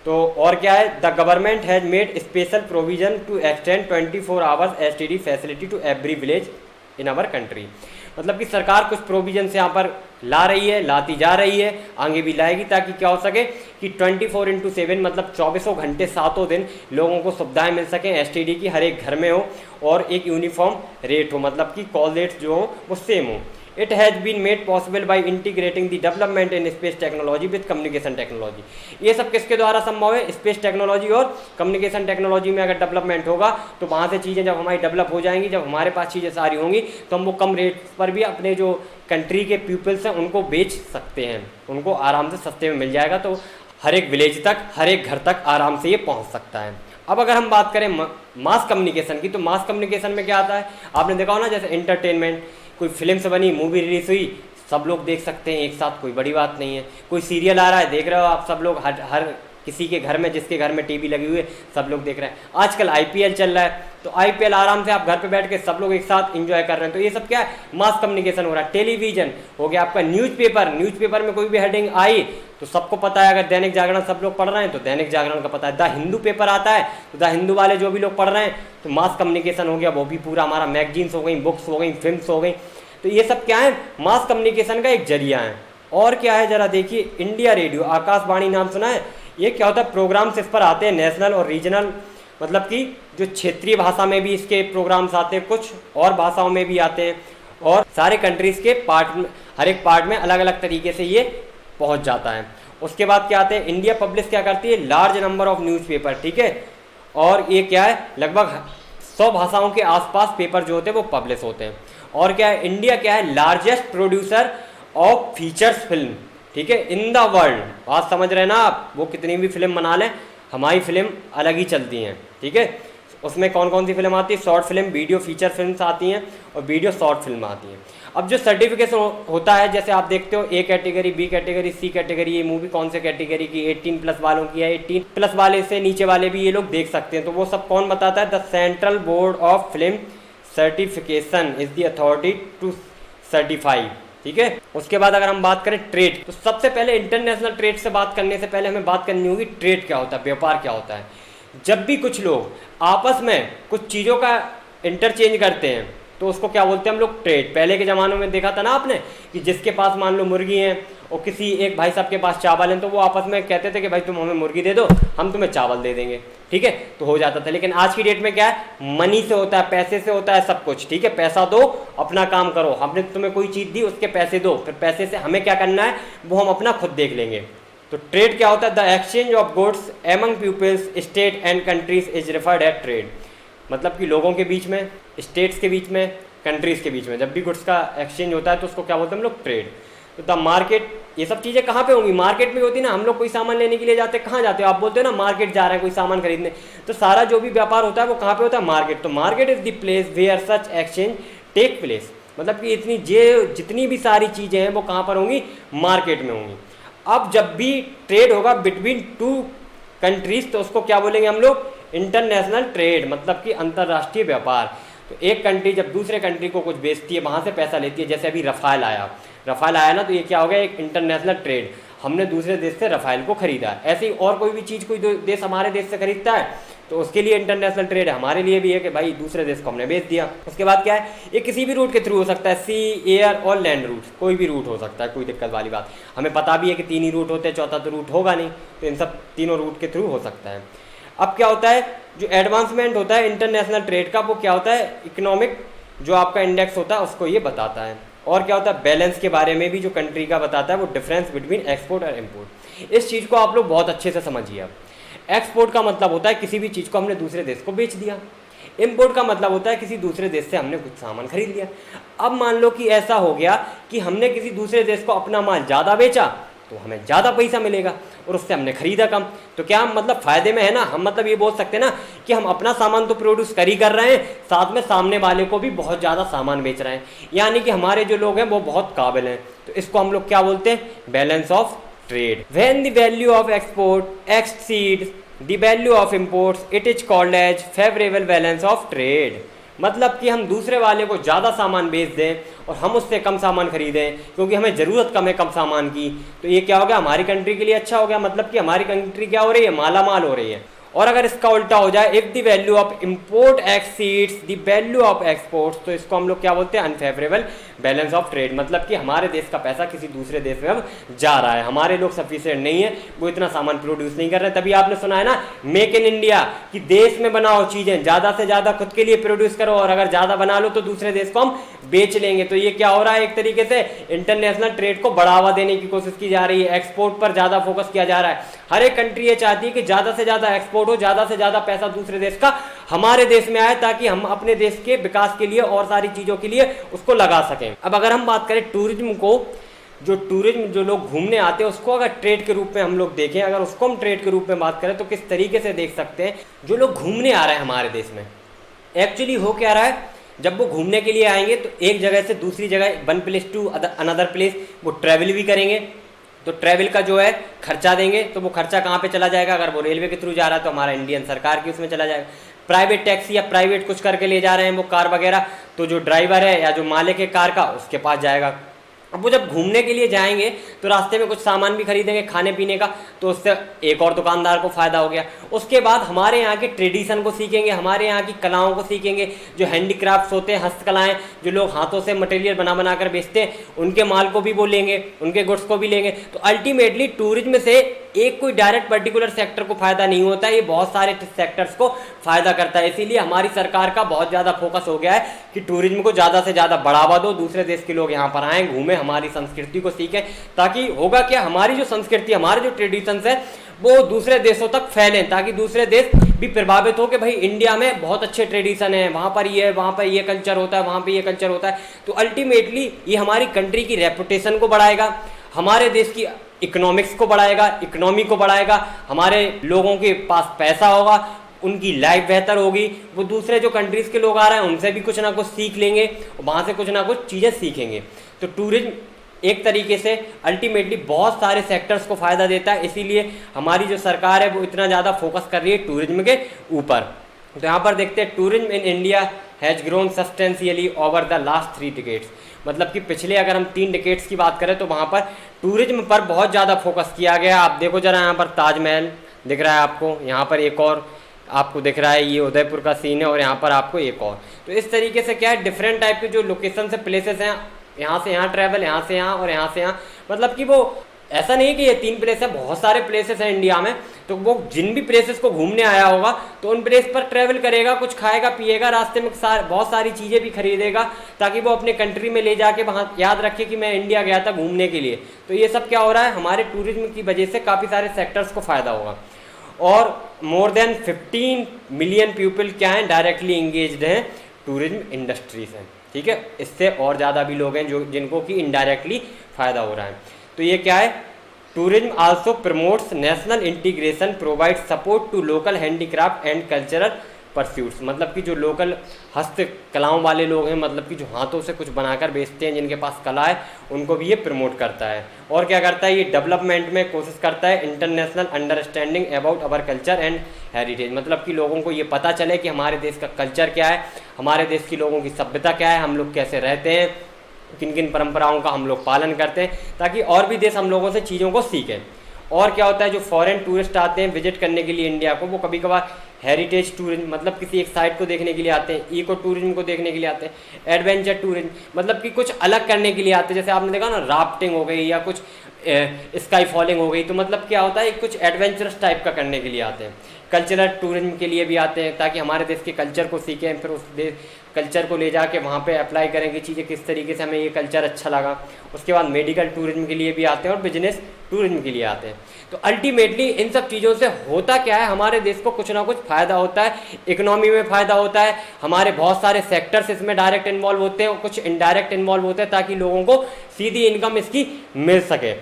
Speaker 1: तो और क्या है, the government has made special provision to extend 24 hours STD facility to every village in our country. मतलब कि सरकार कुछ प्रोविजन से यहाँ पर ला रही है, लाती जा रही है, आगे भी लाएगी, ताकि क्या हो सके कि 24/7 मतलब 24 घंटे 7 दिन लोगों को सुविधाएं मिल सकें, एसटीडी की हर एक घर में हो और एक यूनिफॉर्म रेट हो, मतलब कि कॉल रेट्स जो हो वो सेम हो। It has been made possible by integrating the development in space technology with communication technology। ये सब किसके द्वारा संभव है, स्पेस टेक्नोलॉजी और कम्युनिकेशन टेक्नोलॉजी में अगर डेवलपमेंट होगा तो वहाँ से चीज़ें जब हमारी डेवलप हो जाएंगी, जब हमारे पास चीज़ें सारी होंगी, तो हम वो कम रेट पर भी अपने जो कंट्री के पीपल्स हैं उनको बेच सकते हैं, उनको आराम से सस्ते में मिल जाएगा। तो हर एक विलेज तक, हर एक घर तक आराम से ये पहुँच सकता है। अब अगर हम बात करें मास कम्युनिकेशन की, तो मास कम्युनिकेशन में क्या आता है, आपने देखा हो ना, जैसे एंटरटेनमेंट, कोई फिल्म से बनी, मूवी रिलीज हुई, सब लोग देख सकते हैं एक साथ, कोई बड़ी बात नहीं है। कोई सीरियल आ रहा है, देख रहे हो आप सब लोग, हर किसी के घर में, जिसके घर में टीवी लगी हुई है, सब लोग देख रहे हैं। आजकल आईपीएल चल रहा है, तो आईपीएल आराम से आप घर पे बैठ के सब लोग एक साथ एंजॉय कर रहे हैं। तो ये सब क्या है, मास कम्युनिकेशन हो रहा है। टेलीविजन हो गया आपका, न्यूज़पेपर में कोई भी हेडिंग आई तो सबको पता है। अगर दैनिक जागरण सब लोग पढ़ रहे हैं तो दैनिक जागरण का पता है। द हिंदू पेपर आता है तो द हिंदू वाले जो भी लोग पढ़ रहे हैं, तो मास कम्युनिकेशन हो गया, वो भी पूरा हमारा। मैगजीन्स हो गई, बुक्स हो गई, फिल्म्स हो गई, तो ये सब क्या है, मास कम्युनिकेशन का एक जरिया है। और क्या है, जरा देखिए, इंडिया रेडियो, आकाशवाणी नाम सुना है, ये क्या होता है, प्रोग्राम्स इस पर आते हैं, नेशनल और रीजनल, मतलब कि जो क्षेत्रीय भाषा में भी इसके प्रोग्राम्स आते हैं, कुछ और भाषाओं में भी आते हैं, और सारे कंट्रीज़ के पार्ट में, हर एक पार्ट में अलग अलग तरीके से ये पहुंच जाता है। उसके बाद क्या आते हैं, इंडिया पब्लिश क्या करती है, लार्ज नंबर ऑफ न्यूज़पेपर, ठीक है। और ये क्या है, लगभग 100 भाषाओं के आसपास पेपर जो होते हैं वो पब्लिश होते हैं। और क्या है, इंडिया क्या है, largest producer of features film, ठीक है, इन द वर्ल्ड। बात समझ रहे हैं ना आप, वो कितनी भी फिल्म बना लें, हमारी फिल्म अलग ही चलती हैं, ठीक है। उसमें कौन कौन सी फिल्म आती है, short film, video feature films आती हैं और वीडियो शॉर्ट फिल्म आती हैं। अब जो सर्टिफिकेशन होता है, जैसे आप देखते हो, A category, B category, C category, ये मूवी कौन से कैटेगरी की, 18+ वालों की है, 18+ वाले से नीचे वाले भी ये लोग देख सकते हैं। तो वो सब कौन बताता है, the central board of film certification is the authority to certify, ठीक है। उसके बाद अगर हम बात करें ट्रेड, तो सबसे पहले इंटरनेशनल ट्रेड से बात करने से पहले हमें बात करनी होगी ट्रेड क्या होता है, व्यापार क्या होता है। जब भी कुछ लोग आपस में कुछ चीज़ों का इंटरचेंज करते हैं तो उसको क्या बोलते हैं हम लोग, ट्रेड। पहले के ज़मानों में देखा था ना आपने कि जिसके पास मान लो मुर्गी हैं और किसी एक भाई साहब के पास चावल हैं, तो वो आपस में कहते थे कि भाई तुम हमें मुर्गी दे दो, हम तुम्हें चावल दे देंगे, ठीक है, तो हो जाता था। लेकिन आज की डेट में क्या है, मनी से होता है, पैसे से होता है सब कुछ, ठीक है। पैसा दो, अपना काम करो, हमने तुम्हें कोई चीज़ दी, उसके पैसे दो, फिर पैसे से हमें क्या करना है वो हम अपना खुद देख लेंगे। तो ट्रेड क्या होता है, the exchange of goods among peoples, state and countries is referred at trade. मतलब कि लोगों के बीच में, स्टेट्स के बीच में, कंट्रीज़ के बीच में। जब भी गुड्स का एक्सचेंज होता है तो उसको क्या बोलते हैं हम लोग? ट्रेड। तो द मार्केट, ये सब चीज़ें कहाँ पे होंगी? मार्केट में होती ना। हम लोग कोई सामान लेने के लिए जाते हैं, कहाँ जाते हो? आप बोलते हो ना मार्केट जा रहे हैं कोई सामान खरीदने। तो सारा जो भी व्यापार होता है वो कहाँ पे होता है? मार्केट। तो market is the place where such exchange take place. मतलब कि इतनी जितनी भी सारी चीज़ें हैं वो कहाँ पर होंगी? मार्केट में होंगी। अब जब भी ट्रेड होगा बिटवीन टू कंट्रीज तो उसको क्या बोलेंगे हम लोग? इंटरनेशनल ट्रेड, मतलब कि अंतर्राष्ट्रीय व्यापार। तो एक कंट्री जब दूसरे कंट्री को कुछ बेचती है, वहाँ से पैसा लेती है, जैसे अभी रफाल आया ना, तो ये क्या हो गया? एक इंटरनेशनल ट्रेड। हमने दूसरे देश से रफाल को खरीदा। ऐसे ही और कोई भी चीज़ कोई देश हमारे देश से खरीदता है तो उसके लिए इंटरनेशनल ट्रेड है। हमारे लिए भी है कि भाई दूसरे देश को हमने बेच दिया। उसके बाद क्या है? ये किसी भी रूट के थ्रू हो सकता है, सी, एयर और लैंड रूट, कोई भी रूट हो सकता है, कोई दिक्कत वाली बात। हमें पता भी है कि 3 ही रूट होते हैं, चौथा तो रूट होगा नहीं, तो इन सब तीनों रूट के थ्रू हो सकता है। अब क्या होता है? जो एडवांसमेंट होता है इंटरनेशनल ट्रेड का, वो क्या होता है? इकोनॉमिक जो आपका इंडेक्स होता है उसको ये बताता है। और क्या होता है? बैलेंस के बारे में भी जो कंट्री का बताता है, वो डिफरेंस बिटवीन एक्सपोर्ट और इम्पोर्ट। इस चीज़ को आप लोग बहुत अच्छे से समझिए। अब एक्सपोर्ट का मतलब होता है किसी भी चीज़ को हमने दूसरे देश को बेच दिया। इम्पोर्ट का मतलब होता है किसी दूसरे देश से हमने कुछ सामान खरीद लिया। अब मान लो कि ऐसा हो गया कि हमने किसी दूसरे देश को अपना माल ज़्यादा बेचा तो हमें ज़्यादा पैसा मिलेगा और उससे हमने खरीदा कम। तो क्या हम मतलब फ़ायदे में है ना? हम मतलब ये बोल सकते हैं ना कि हम अपना सामान तो प्रोड्यूस कर रहे हैं, साथ में सामने वाले को भी बहुत ज़्यादा सामान बेच रहे हैं, यानी कि हमारे जो लोग हैं वो बहुत काबिल हैं। तो इसको हम लोग क्या बोलते हैं? Balance of trade. When the value of export exceeds the value of imports it is called as favourable balance of trade. मतलब कि हम दूसरे वाले को ज़्यादा सामान बेच दें और हम उससे कम सामान खरीदें क्योंकि हमें ज़रूरत कम है कम सामान की, तो ये क्या हो गया? हमारी कंट्री के लिए अच्छा हो गया। मतलब कि हमारी कंट्री क्या हो रही है? माला माल हो रही है। और अगर इसका उल्टा हो जाए, if the value of import exceeds the value of exports, तो इसको हम लोग क्या बोलते हैं? Unfavourable balance of trade. मतलब कि हमारे देश का पैसा किसी दूसरे देश में अब जा रहा है, हमारे लोग सफिशिएंट नहीं है, वो इतना सामान प्रोड्यूस नहीं कर रहे। तभी आपने सुना है ना मेक इन इंडिया, कि देश में बनाओ चीज़ें, ज़्यादा से ज़्यादा खुद के लिए प्रोड्यूस करो और अगर ज़्यादा बना लो तो दूसरे देश को हम बेच लेंगे। तो ये क्या हो रहा है? एक तरीके से इंटरनेशनल ट्रेड को बढ़ावा देने की कोशिश की जा रही है, एक्सपोर्ट पर ज़्यादा फोकस किया जा रहा है। हर एक कंट्री ये चाहती है कि ज़्यादा से ज़्यादा एक्सपोर्ट हो, ज़्यादा से ज़्यादा पैसा दूसरे देश का हमारे देश में आए ताकि हम अपने देश के विकास के लिए और सारी चीज़ों के लिए उसको लगा सकें। अब अगर हम बात करें टूरिज्म को, जो टूरिज्म जो लोग घूमने आते हैं उसको अगर ट्रेड के रूप में हम लोग देखें, अगर उसको हम ट्रेड के रूप में बात करें तो किस तरीके से देख सकते हैं? जो लोग घूमने आ रहे हैं हमारे देश में, एक्चुअली हो क्या रहा है? जब वो घूमने के लिए आएंगे तो एक जगह से दूसरी जगह, one place to another place, वो ट्रैवल भी करेंगे। तो ट्रैवल का जो है खर्चा देंगे, तो वो खर्चा कहाँ पे चला जाएगा? अगर वो रेलवे के थ्रू जा रहा है तो हमारा इंडियन सरकार की उसमें चला जाएगा। प्राइवेट टैक्सी या प्राइवेट कुछ करके ले जा रहे हैं वो कार वगैरह, तो जो ड्राइवर है या जो मालिक है कार का, उसके पास जाएगा। अब वो जब घूमने के लिए जाएंगे तो रास्ते में कुछ सामान भी खरीदेंगे खाने पीने का, तो उससे एक और दुकानदार को फ़ायदा हो गया। उसके बाद हमारे यहाँ के ट्रेडिशन को सीखेंगे, हमारे यहाँ की कलाओं को सीखेंगे, जो हैंडीक्राफ्ट्स होते हैं, हस्तकलाएँ, जो लोग हाथों से मटेरियल बना बना कर बेचते हैं, उनके माल को भी वो लेंगे, उनके गुड्स को भी लेंगे। तो अल्टीमेटली टूरिज्म से एक कोई डायरेक्ट पर्टिकुलर सेक्टर को फ़ायदा नहीं होता है, ये बहुत सारे सेक्टर्स को फ़ायदा करता है। इसीलिए हमारी सरकार का बहुत ज़्यादा फोकस हो गया है कि टूरिज्म को ज़्यादा से ज़्यादा बढ़ावा दो, दूसरे देश के लोग यहाँ पर आएँ, घूमें, हमारी संस्कृति को सीखें, ताकि होगा क्या? हमारी जो संस्कृति, हमारे जो ट्रेडिशंस है वो दूसरे देशों तक फैलें, ताकि दूसरे देश भी प्रभावित हो कि भाई इंडिया में बहुत अच्छे ट्रेडिशन है, वहाँ पर ये कल्चर होता है, वहाँ पर ये कल्चर होता है। तो अल्टीमेटली ये हमारी कंट्री की रेपुटेशन को बढ़ाएगा, हमारे देश की इकोनॉमिक्स को बढ़ाएगा, इकोनॉमी को बढ़ाएगा, हमारे लोगों के पास पैसा होगा, उनकी लाइफ बेहतर होगी, वो दूसरे जो कंट्रीज़ के लोग आ रहे हैं उनसे भी कुछ ना कुछ सीख लेंगे और वहाँ से कुछ ना कुछ चीज़ें सीखेंगे। तो टूरिज्म एक तरीके से अल्टीमेटली बहुत सारे सेक्टर्स को फ़ायदा देता है, इसीलिए हमारी जो सरकार है वो इतना ज़्यादा फोकस कर रही है टूरिज्म के ऊपर। तो यहाँ पर देखते हैं tourism in India has grown substantially over the last 3 decades. मतलब कि पिछले अगर हम 3 डिकेड्स की बात करें तो वहाँ पर टूरिज्म पर बहुत ज़्यादा फोकस किया गया। आप देखो जरा, यहाँ पर ताजमहल दिख रहा है आपको, यहाँ पर एक और आपको दिख रहा है, ये उदयपुर का सीन है, और यहाँ पर आपको एक और। तो इस तरीके से क्या है, डिफरेंट टाइप के जो लोकेशन से प्लेसेस हैं, यहाँ से यहाँ ट्रैवल, यहाँ से यहाँ और यहाँ से यहाँ, मतलब कि वो ऐसा नहीं है कि ये 3 प्लेस है, बहुत सारे प्लेसेस हैं इंडिया में। तो वो जिन भी प्लेसेस को घूमने आया होगा तो उन प्लेस पर ट्रैवल करेगा, कुछ खाएगा पिएगा, रास्ते में बहुत सारी चीज़ें भी खरीदेगा, ताकि वो अपने कंट्री में ले जाके वहाँ याद रखे कि मैं इंडिया गया था घूमने के लिए। तो ये सब क्या हो रहा है, हमारे टूरिज्म की वजह से काफ़ी सारे सेक्टर्स को फ़ायदा होगा। और मोर देन 15 मिलियन पीपल क्या हैं, डायरेक्टली इंगेज्ड हैं टूरिज्म इंडस्ट्री से। ठीक है, इससे और ज़्यादा भी लोग हैं जो जिनको कि इनडायरेक्टली फ़ायदा हो रहा है। तो ये क्या है, tourism also promotes national integration, provide support to local handicraft and cultural pursuits, मतलब कि जो लोकल हस्तकलाओं वाले लोग हैं, मतलब कि जो हाथों से कुछ बनाकर बेचते हैं, जिनके पास कला है, उनको भी ये प्रमोट करता है। और क्या करता है, ये डेवलपमेंट में कोशिश करता है international understanding about our culture and heritage, मतलब कि लोगों को ये पता चले कि हमारे देश का कल्चर क्या है, हमारे देश की लोगों की सभ्यता क्या है, हम लोग कैसे रहते हैं, किन किन परंपराओं का हम लोग पालन करते हैं, ताकि और भी देश हम लोगों से चीज़ों को सीखें। और क्या होता है, जो फॉरेन टूरिस्ट आते हैं विजिट करने के लिए इंडिया को, वो कभी कभार हेरिटेज टूरिज्म मतलब किसी एक साइट को देखने के लिए आते हैं, इको टूरिज्म को देखने के लिए आते हैं, एडवेंचर टूरिज्म मतलब कि कुछ अलग करने के लिए आते हैं। जैसे आपने देखा ना, राफ्टिंग हो गई या कुछ स्काई फॉलिंग हो गई, तो मतलब क्या होता है, कुछ एडवेंचरस टाइप का करने के लिए आते हैं। कल्चरल टूरिज्म के लिए भी आते हैं ताकि हमारे देश के कल्चर को सीखें, फिर उस देश कल्चर को ले जाके वहाँ पे अप्लाई करें कि चीज़ें किस तरीके से हमें ये कल्चर अच्छा लगा। उसके बाद मेडिकल टूरिज्म के लिए भी आते हैं और बिजनेस टूरिज्म के लिए आते हैं। तो अल्टीमेटली इन सब चीज़ों से होता क्या है, हमारे देश को कुछ ना कुछ फ़ायदा होता है, इकोनॉमी में फ़ायदा होता है, हमारे बहुत सारे सेक्टर्स इसमें डायरेक्ट इन्वॉल्व होते हैं और कुछ इनडायरेक्ट इन्वॉल्व होते हैं, ताकि लोगों को सीधी इनकम इसकी मिल सके।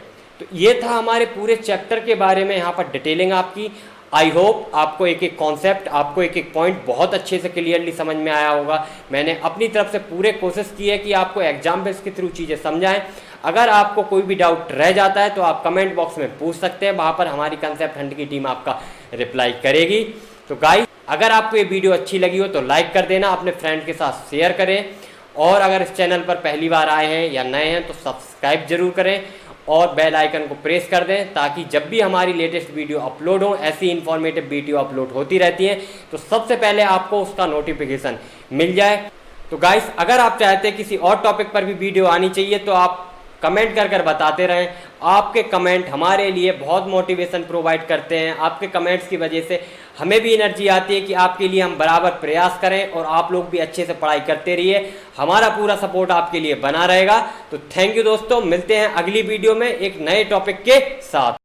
Speaker 1: तो ये था हमारे पूरे चैप्टर के बारे में यहाँ पर डिटेलिंग आपकी। आई होप आपको एक एक कॉन्सेप्ट, आपको एक एक पॉइंट बहुत अच्छे से क्लियरली समझ में आया होगा। मैंने अपनी तरफ से पूरे कोशिश की है कि आपको एग्जाम्पल्स के थ्रू चीज़ें समझाएं। अगर आपको कोई भी डाउट रह जाता है तो आप कमेंट बॉक्स में पूछ सकते हैं, वहाँ पर हमारी कंसेप्ट हंट की टीम आपका रिप्लाई करेगी। तो गाइस, अगर आपको ये वीडियो अच्छी लगी हो तो लाइक कर देना, अपने फ्रेंड के साथ शेयर करें, और अगर इस चैनल पर पहली बार आए हैं या नए हैं तो सब्सक्राइब जरूर करें और बेल आइकन को प्रेस कर दें, ताकि जब भी हमारी लेटेस्ट वीडियो अपलोड हो, ऐसी इन्फॉर्मेटिव वीडियो अपलोड होती रहती है, तो सबसे पहले आपको उसका नोटिफिकेशन मिल जाए। तो गाइस, अगर आप चाहते हैं किसी और टॉपिक पर भी वीडियो आनी चाहिए तो आप कमेंट कर बताते रहें। आपके कमेंट हमारे लिए बहुत मोटिवेशन प्रोवाइड करते हैं। आपके कमेंट्स की वजह से हमें भी एनर्जी आती है कि आपके लिए हम बराबर प्रयास करें और आप लोग भी अच्छे से पढ़ाई करते रहिए। हमारा पूरा सपोर्ट आपके लिए बना रहेगा। तो थैंक यू दोस्तों, मिलते हैं अगली वीडियो में एक नए टॉपिक के साथ।